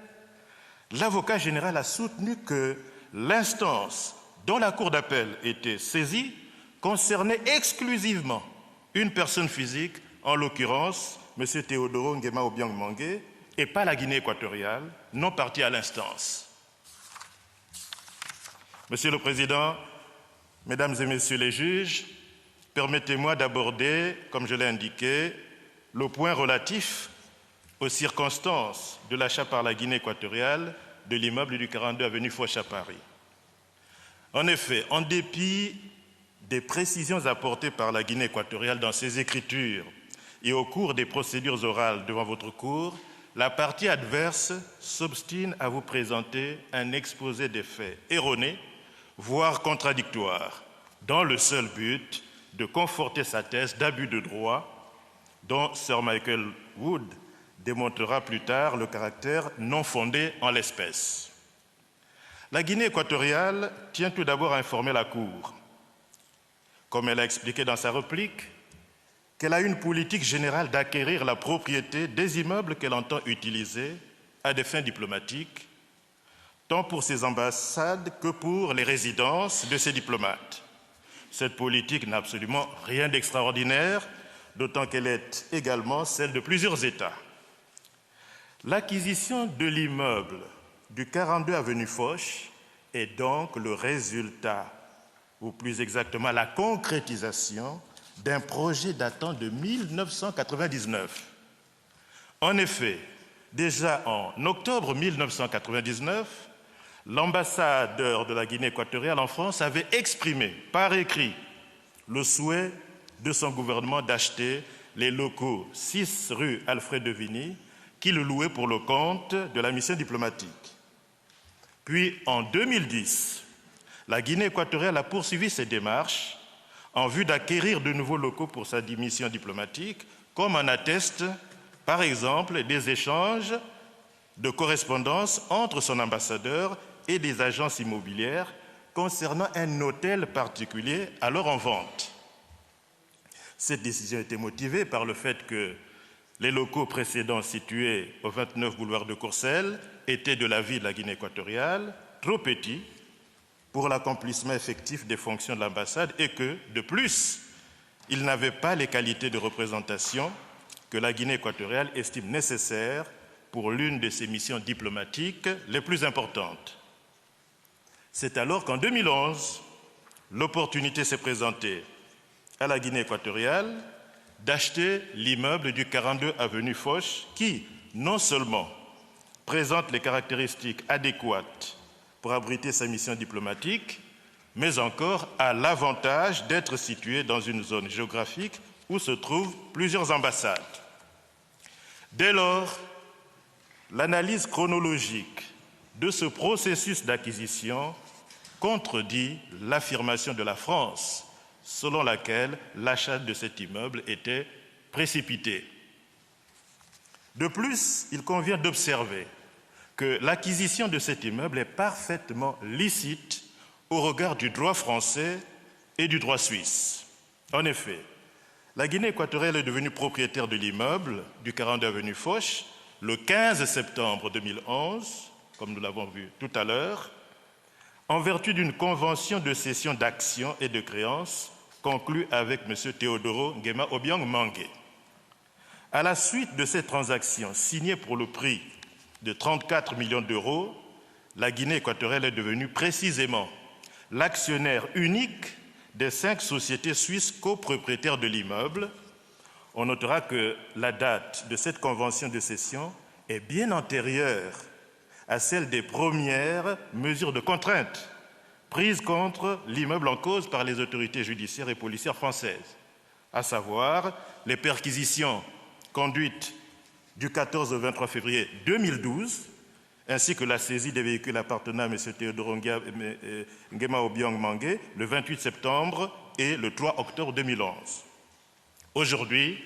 l'avocat général a soutenu que l'instance dont la Cour d'appel était saisie concernait exclusivement une personne physique, en l'occurrence M. Théodoro Nguema Obiang Mangué, et pas la Guinée équatoriale, non partie à l'instance. Monsieur le Président, Mesdames et Messieurs les juges, permettez-moi d'aborder, comme je l'ai indiqué, le point relatif aux circonstances de l'achat par la Guinée équatoriale de l'immeuble du 42 avenue Foch à Paris. En effet, en dépit des précisions apportées par la Guinée équatoriale dans ses écritures et au cours des procédures orales devant votre cour, la partie adverse s'obstine à vous présenter un exposé des faits erroné, voire contradictoire, dans le seul but de conforter sa thèse d'abus de droit dont Sir Michael Wood démontrera plus tard le caractère non fondé en l'espèce. La Guinée équatoriale tient tout d'abord à informer la Cour, comme elle a expliqué dans sa réplique, qu'elle a une politique générale d'acquérir la propriété des immeubles qu'elle entend utiliser à des fins diplomatiques, tant pour ses ambassades que pour les résidences de ses diplomates. Cette politique n'a absolument rien d'extraordinaire, d'autant qu'elle est également celle de plusieurs États. L'acquisition de l'immeuble du 42 avenue Foch est donc le résultat, ou plus exactement la concrétisation, d'un projet datant de 1999. En effet, déjà en octobre 1999, l'ambassadeur de la Guinée équatoriale en France avait exprimé par écrit le souhait de son gouvernement d'acheter les locaux 6 rue Alfred de Vigny, qu'il louait pour le compte de la mission diplomatique. Puis, en 2010, la Guinée équatoriale a poursuivi ses démarches en vue d'acquérir de nouveaux locaux pour sa mission diplomatique, comme en attestent, par exemple, des échanges de correspondance entre son ambassadeur et des agences immobilières concernant un hôtel particulier alors en vente. Cette décision était motivée par le fait que les locaux précédents situés au 29 boulevard de Courcelles étaient de l'avis de la Guinée équatoriale trop petits pour l'accomplissement effectif des fonctions de l'ambassade et que, de plus, ils n'avaient pas les qualités de représentation que la Guinée équatoriale estime nécessaires pour l'une de ses missions diplomatiques les plus importantes. C'est alors qu'en 2011, l'opportunité s'est présentée à la Guinée équatoriale d'acheter l'immeuble du 42 avenue Foch qui, non seulement présente les caractéristiques adéquates pour abriter sa mission diplomatique, mais encore a l'avantage d'être situé dans une zone géographique où se trouvent plusieurs ambassades. Dès lors, l'analyse chronologique de ce processus d'acquisition contredit l'affirmation de la France selon laquelle l'achat de cet immeuble était précipité. De plus, il convient d'observer que l'acquisition de cet immeuble est parfaitement licite au regard du droit français et du droit suisse. En effet, la Guinée équatoriale est devenue propriétaire de l'immeuble du 42 avenue Foch le 15 septembre 2011, comme nous l'avons vu tout à l'heure, en vertu d'une convention de cession d'actions et de créances conclue avec M. Théodoro Nguema Obiang Mangué. À la suite de cette transaction signée pour le prix de 34 millions d'euros, la Guinée équatoriale est devenue précisément l'actionnaire unique des 5 sociétés suisses copropriétaires de l'immeuble. On notera que la date de cette convention de cession est bien antérieure à celle des premières mesures de contrainte prises contre l'immeuble en cause par les autorités judiciaires et policières françaises, à savoir les perquisitions conduites du 14 au 23 février 2012, ainsi que la saisie des véhicules appartenant à M. Théodoro Nguema Obiang Mangué le 28 septembre et le 3 octobre 2011. Aujourd'hui,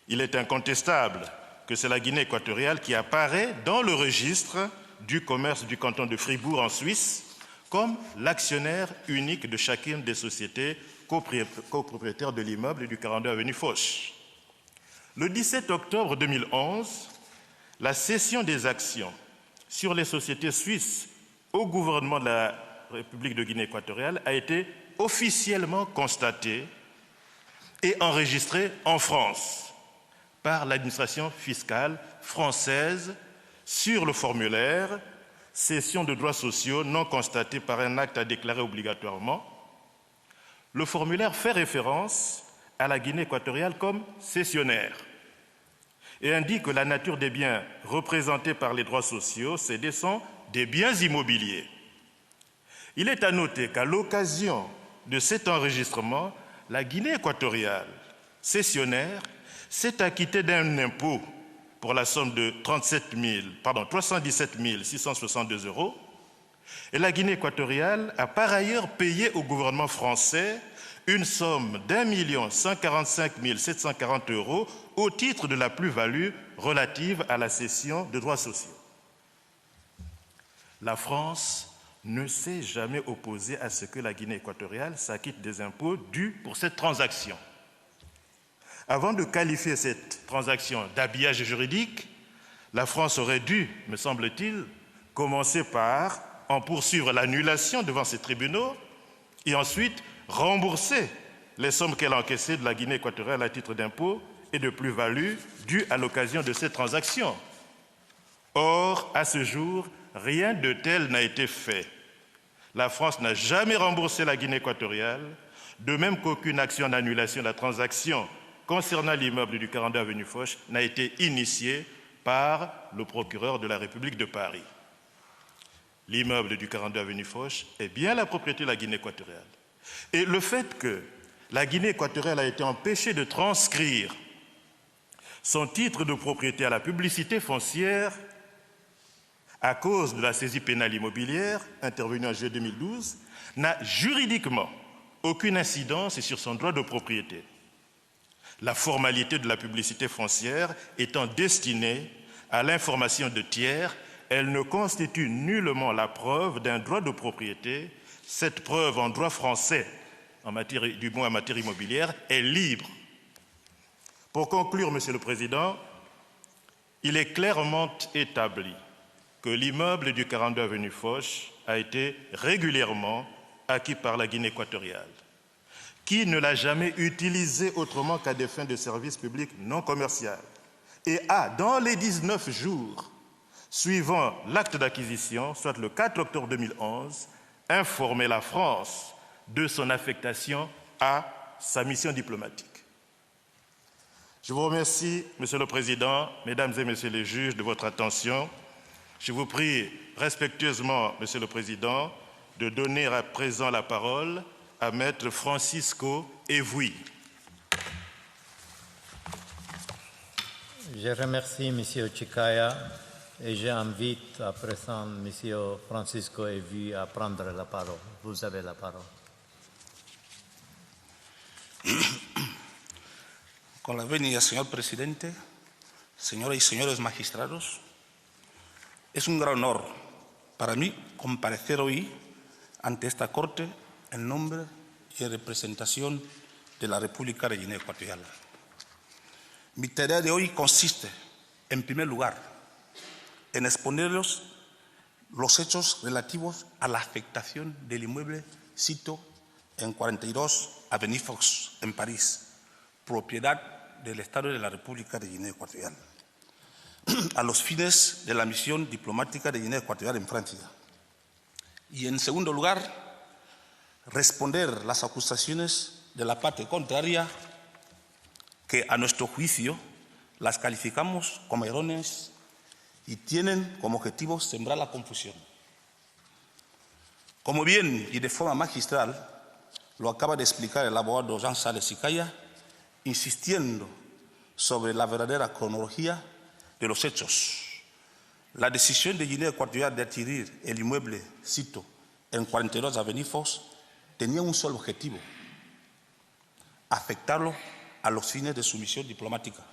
il est incontestable que c'est la Guinée équatoriale qui apparaît dans le registre du commerce du canton de Fribourg en Suisse comme l'actionnaire unique de chacune des sociétés copropriétaires de l'immeuble du 42 avenue Foch. Le 17 octobre 2011, la cession des actions sur les sociétés suisses au gouvernement de la République de Guinée équatoriale a été officiellement constatée et enregistrée en France par l'administration fiscale française sur le formulaire « Cession de droits sociaux non constatés par un acte à déclarer obligatoirement ». Le formulaire fait référence à la Guinée équatoriale comme cessionnaire et indique que la nature des biens représentés par les droits sociaux cédés sont des biens immobiliers. Il est à noter qu'à l'occasion de cet enregistrement, la Guinée équatoriale, cessionnaire, s'est acquittée d'un impôt pour la somme de 317 662 € et la Guinée équatoriale a par ailleurs payé au gouvernement français une somme d'1 145 740 € au titre de la plus-value relative à la cession de droits sociaux. La France ne s'est jamais opposée à ce que la Guinée équatoriale s'acquitte des impôts dus pour cette transaction. Avant de qualifier cette transaction d'habillage juridique, la France aurait dû, me semble-t-il, commencer par en poursuivre l'annulation devant ces tribunaux et ensuite rembourser les sommes qu'elle a encaissées de la Guinée équatoriale à titre d'impôt et de plus-value dues à l'occasion de cette transaction. Or, à ce jour, rien de tel n'a été fait. La France n'a jamais remboursé la Guinée équatoriale, de même qu'aucune action d'annulation de la transaction concernant l'immeuble du 42 avenue Foch n'a été initiée par le procureur de la République de Paris. L'immeuble du 42 avenue Foch est bien la propriété de la Guinée équatoriale. Et le fait que la Guinée équatoriale a été empêchée de transcrire son titre de propriété à la publicité foncière à cause de la saisie pénale immobilière intervenue en juillet 2012 n'a juridiquement aucune incidence sur son droit de propriété. La formalité de la publicité foncière étant destinée à l'information de tiers, elle ne constitue nullement la preuve d'un droit de propriété. Cette preuve en droit français, du moins en matière immobilière, est libre. Pour conclure, Monsieur le Président, il est clairement établi que l'immeuble du 42 avenue Foch a été régulièrement acquis par la Guinée équatoriale, qui ne l'a jamais utilisé autrement qu'à des fins de service public non commercial, et a, dans les 19 jours suivant l'acte d'acquisition, soit le 4 octobre 2011, informé la France de son affectation à sa mission diplomatique. Je vous remercie, Monsieur le Président, Mesdames et Messieurs les juges, de votre attention. Je vous prie respectueusement, Monsieur le Président, de donner à présent la parole à Maître Francisco Evui. Je remercie M. Chikaya et j'invite à présent M. Francisco Evui à prendre la parole. Vous avez la parole. Con la venia, señor presidente, señoras y señores magistrados, es un gran honor para mí comparecer hoy ante esta Corte en nombre y en representación de la República de Guinea Ecuatorial. Mi tarea de hoy consiste, en primer lugar, en exponerlos los hechos relativos a la afectación del inmueble sito en 42 Avenue Foch, en París, propiedad del Estado de la República de Guinea Ecuatorial, a los fines de la misión diplomática de Guinea Ecuatorial en Francia. Y, en segundo lugar, responder las acusaciones de la parte contraria que, a nuestro juicio, las calificamos como erróneas y tienen como objetivo sembrar la confusión. Como bien y de forma magistral lo acaba de explicar el abogado Jean Sales Chikaya, insistiendo sobre la verdadera cronología de los hechos. La decisión de Guinea Ecuatorial de adquirir el inmueble sito en 42 Avenue Foch tenía un solo objetivo: afectarlo a los fines de su misión diplomática.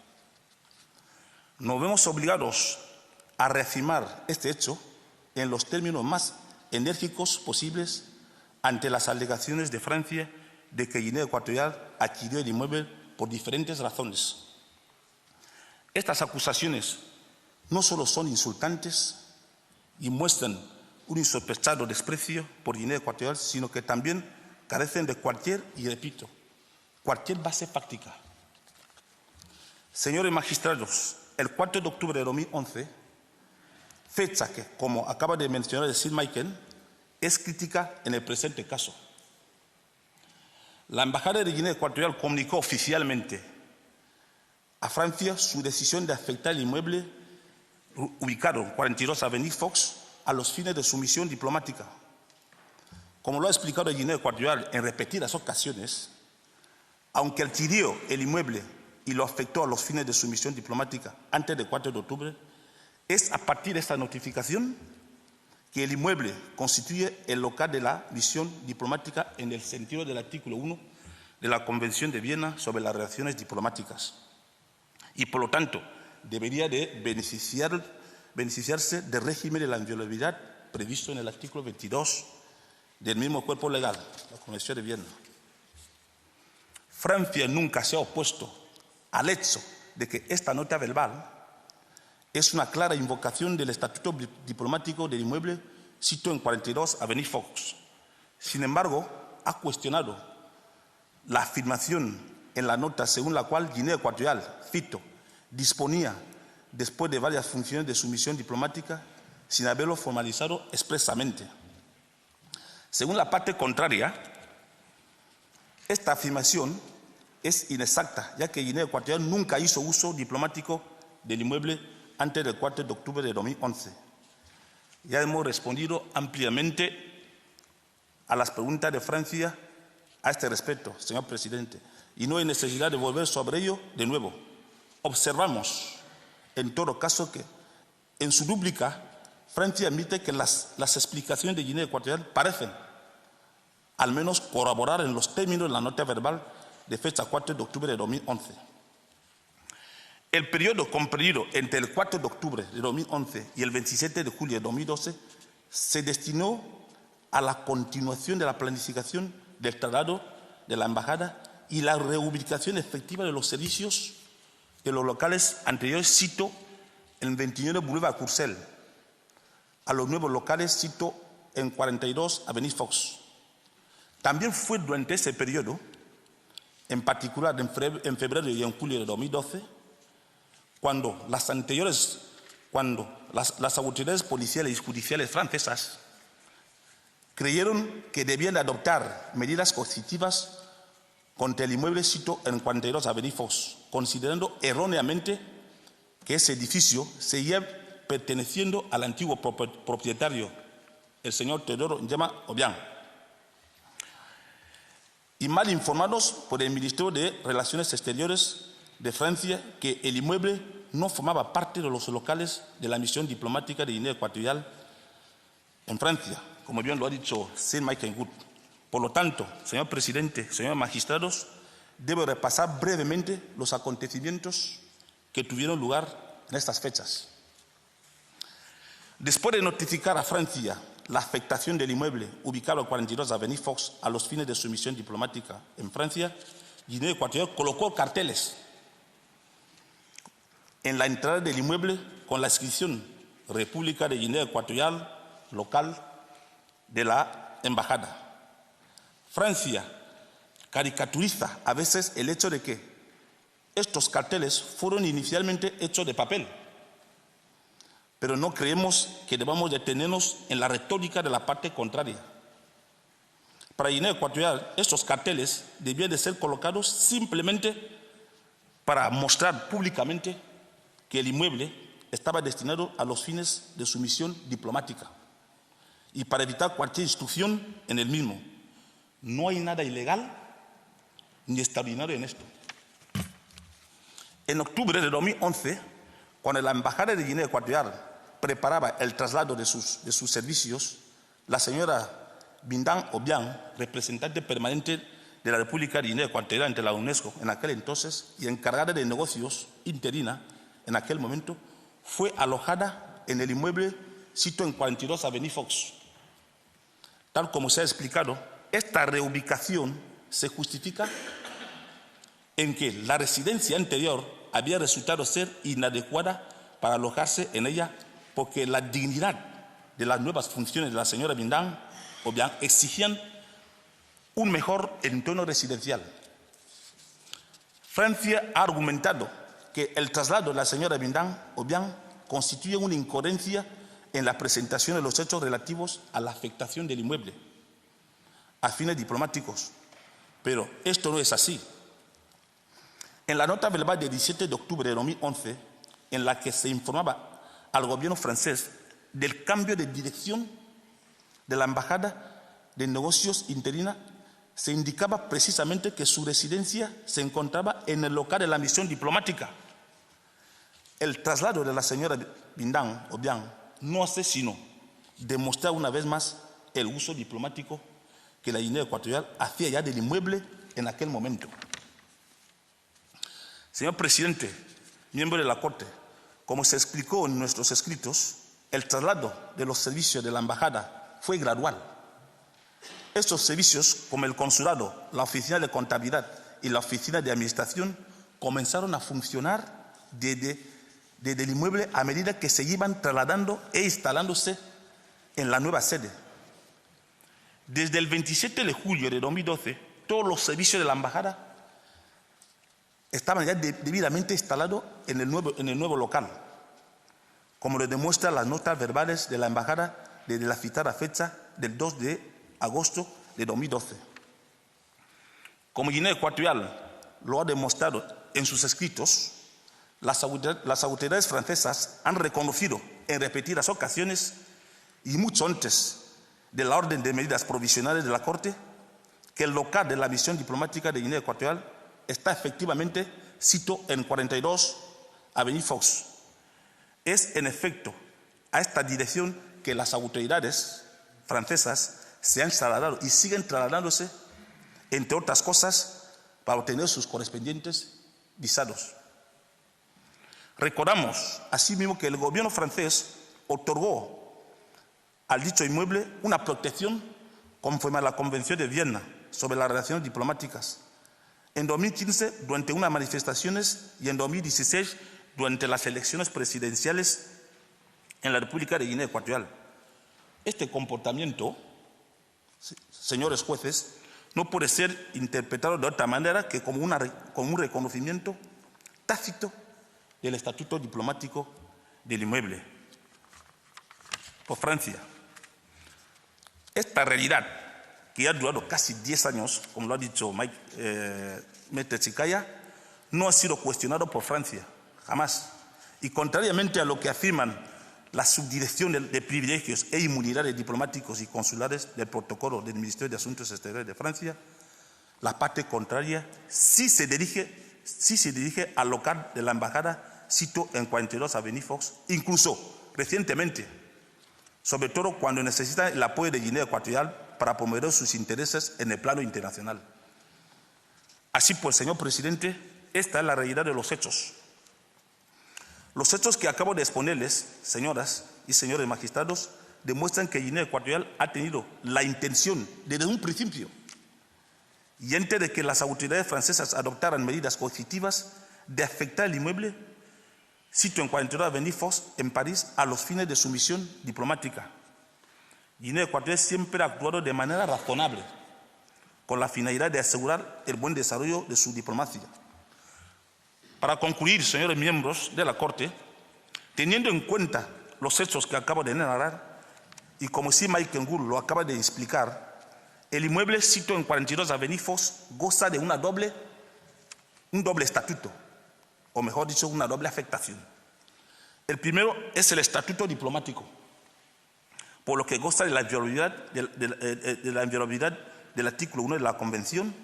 Nos vemos obligados a reafirmar este hecho en los términos más enérgicos posibles ante las alegaciones de Francia de que Guinea Ecuatorial adquirió el inmueble por diferentes razones. Estas acusaciones no solo son insultantes y muestran un insospechado desprecio por Guinea Ecuatorial, sino que también carecen de cualquier, y repito, cualquier base fáctica. Señores magistrados, el 4 de octubre de 2011, fecha que, como acaba de mencionar el Sir Michael, es crítica en el presente caso. La Embajada de Guinea Ecuatorial comunicó oficialmente a Francia su decisión de afectar el inmueble ubicado en 42 Avenue Foch a los fines de su misión diplomática. Como lo ha explicado Guinea Ecuatorial en repetidas ocasiones, aunque adquirió el inmueble y lo afectó a los fines de su misión diplomática antes del 4 de octubre, es a partir de esta notificación que el inmueble constituye el local de la misión diplomática en el sentido del artículo 1 de la Convención de Viena sobre las relaciones diplomáticas y, por lo tanto, debería de beneficiarse del régimen de la inviolabilidad previsto en el artículo 22 del mismo cuerpo legal, la Convención de Viena. Francia nunca se ha opuesto al hecho de que esta nota verbal es una clara invocación del Estatuto Diplomático del Inmueble situado en 42 Avenida Fox. Sin embargo, ha cuestionado la afirmación en la nota según la cual Guinea Ecuatorial, cito, disponía, después de varias funciones de su misión diplomática, sin haberlo formalizado expresamente. Según la parte contraria, esta afirmación es inexacta, ya que Guinea Ecuatorial nunca hizo uso diplomático del inmueble antes del 4 de octubre de 2011. Ya hemos respondido ampliamente a las preguntas de Francia a este respecto, señor presidente, y no hay necesidad de volver sobre ello de nuevo. Observamos, en todo caso, que en su rúbrica Francia admite que las explicaciones de Guinea Ecuatorial parecen, al menos, colaborar en los términos de la nota verbal de fecha 4 de octubre de 2011. El periodo comprendido entre el 4 de octubre de 2011 y el 27 de julio de 2012 se destinó a la continuación de la planificación del traslado de la embajada y la reubicación efectiva de los servicios de los locales anteriores, cito, en 29 Boulevard Courcelles, a los nuevos locales, cito, en 42 Avenida Fox. También fue durante ese periodo, en particular en febrero y en julio de 2012, cuando las autoridades policiales y judiciales francesas creyeron que debían adoptar medidas coercitivas contra el inmueble situado en 42 Avenida Fox, considerando erróneamente que ese edificio seguía perteneciendo al antiguo propietario, el señor Teodoro Njema Obiang, y mal informados por el Ministerio de Relaciones Exteriores de Francia que el inmueble no formaba parte de los locales de la misión diplomática de Guinea Ecuatorial en Francia, como bien lo ha dicho Saint-Michael Wood. Por lo tanto, señor presidente, señores magistrados, debo repasar brevemente los acontecimientos que tuvieron lugar en estas fechas. Después de notificar a Francia la afectación del inmueble ubicado en 42 Avenida Fox a los fines de su misión diplomática en Francia, Guinea Ecuatorial colocó carteles en la entrada del inmueble con la inscripción República de Guinea Ecuatorial local de la embajada. Francia caricaturiza a veces el hecho de que estos carteles fueron inicialmente hechos de papel, pero no creemos que debamos detenernos en la retórica de la parte contraria. Para Guinea Ecuatorial, estos carteles debían de ser colocados simplemente para mostrar públicamente que el inmueble estaba destinado a los fines de su misión diplomática y para evitar cualquier instrucción en el mismo. No hay nada ilegal ni extraordinario en esto. En octubre de 2011, cuando la Embajada de Guinea Ecuatorial preparaba el traslado de sus servicios, la señora Bindang Obiang, representante permanente de la República de Guinea Ecuatorial ante la UNESCO en aquel entonces y encargada de negocios interina en aquel momento, fue alojada en el inmueble situado en 42 Avenida Fox. Tal como se ha explicado, esta reubicación se justifica en que la residencia anterior había resultado ser inadecuada para alojarse en ella porque la dignidad de las nuevas funciones de la señora Bindang Obiang exigían un mejor entorno residencial. Francia ha argumentado que el traslado de la señora Bindang Obiang constituye una incoherencia en la presentación de los hechos relativos a la afectación del inmueble a fines diplomáticos, pero esto no es así. En la nota verbal del 17 de octubre de 2011, en la que se informaba al gobierno francés del cambio de dirección de la embajada de Negocios Interina se indicaba precisamente que su residencia se encontraba en el local de la misión diplomática. El traslado de la señora Bian no hace sino demostrar una vez más el uso diplomático que la Guinea Ecuatorial hacía ya del inmueble en aquel momento. Señor presidente, miembro de la Corte, como se explicó en nuestros escritos, el traslado de los servicios de la embajada fue gradual. Estos servicios, como el consulado, la oficina de contabilidad y la oficina de administración, comenzaron a funcionar desde el inmueble a medida que se iban trasladando e instalándose en la nueva sede. Desde el 27 de julio de 2012, todos los servicios de la embajada estaban ya debidamente instalados en el nuevo local, como lo demuestran las notas verbales de la embajada desde la citada fecha del 2 de agosto de 2012. Como Guinea Ecuatorial lo ha demostrado en sus escritos, las autoridades francesas han reconocido en repetidas ocasiones y mucho antes de la orden de medidas provisionales de la Corte que el local de la misión diplomática de Guinea Ecuatorial está efectivamente situado en 42 Avenue Fox. Es en efecto a esta dirección que las autoridades francesas se han trasladado y siguen trasladándose, entre otras cosas, para obtener sus correspondientes visados. Recordamos asimismo que el gobierno francés otorgó al dicho inmueble una protección conforme a la Convención de Viena sobre las relaciones diplomáticas, en 2015 durante unas manifestaciones y en 2016 durante las elecciones presidenciales en la República de Guinea Ecuatorial. Este comportamiento, señores jueces, no puede ser interpretado de otra manera que como un reconocimiento tácito del estatuto diplomático del inmueble. Por Francia, esta realidad, que ha durado casi 10 años, como lo ha dicho Maître Chicaya, no ha sido cuestionado por Francia, jamás. Y contrariamente a lo que afirman la subdirección de privilegios e inmunidades diplomáticos y consulares del protocolo del Ministerio de Asuntos Exteriores de Francia, la parte contraria sí se dirige al local de la embajada situado en 42 Avenue Fox, incluso recientemente, sobre todo cuando necesita el apoyo de Guinea Ecuatorial para promover sus intereses en el plano internacional. Así pues, señor presidente, esta es la realidad de los hechos. Los hechos que acabo de exponerles, señoras y señores magistrados, demuestran que Guinea Ecuatorial ha tenido la intención desde un principio y antes de que las autoridades francesas adoptaran medidas coercitivas de afectar el inmueble situado en 42 Avenue Fox en París a los fines de su misión diplomática. Guinea Ecuatorial siempre ha actuado de manera razonable, con la finalidad de asegurar el buen desarrollo de su diplomacia. Para concluir, señores miembros de la Corte, teniendo en cuenta los hechos que acabo de narrar, y como sí Michael Gould lo acaba de explicar, el inmueble situado en 42 Avenue Fox goza de un doble estatuto, o mejor dicho, una doble afectación. El primero es el estatuto diplomático, por lo que goza de la inviolabilidad del artículo 1 de la Convención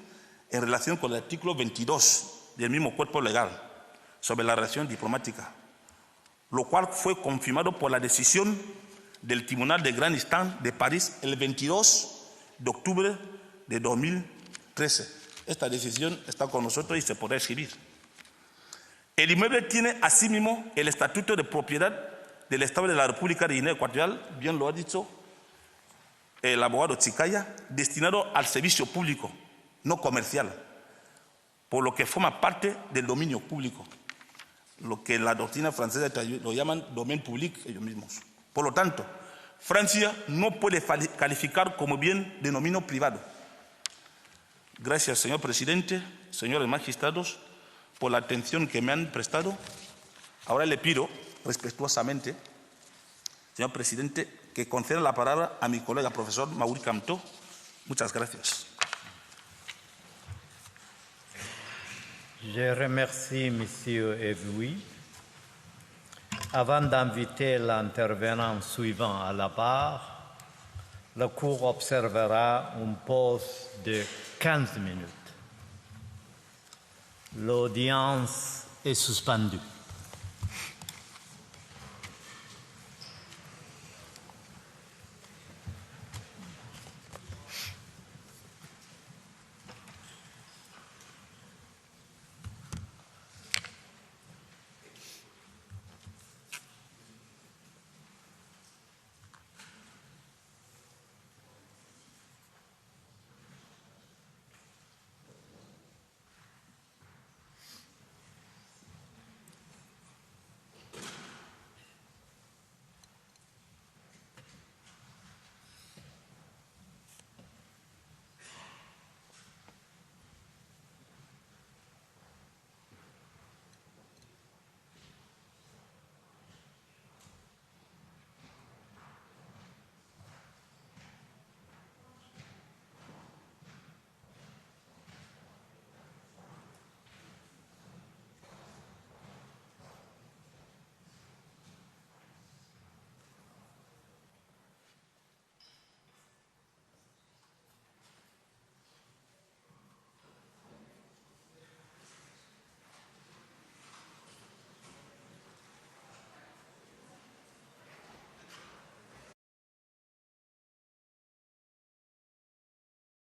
en relación con el artículo 22 del mismo cuerpo legal sobre la relación diplomática, lo cual fue confirmado por la decisión del Tribunal de Gran Instance de París el 22 de octubre de 2013. Esta decisión está con nosotros y se podrá escribir. El inmueble tiene asimismo el estatuto de propiedad del Estado de la República de Guinea Ecuatorial, bien lo ha dicho el abogado Chicaya, destinado al servicio público, no comercial, por lo que forma parte del dominio público, lo que la doctrina francesa lo llaman domaine public ellos mismos. Por lo tanto, Francia no puede calificar como bien de dominio privado. Gracias, señor presidente, señores magistrados, por la atención que me han prestado. Ahora le pido respetuosamente, señor presidente, que conceda la palabra a mi colega profesor Maurice Kamto. Muchas gracias. Je remercie M. Evui. Avant d'inviter l'intervenant suivant à la barre, La Cour observera une pause de 15 minutes. L'audience est suspendue.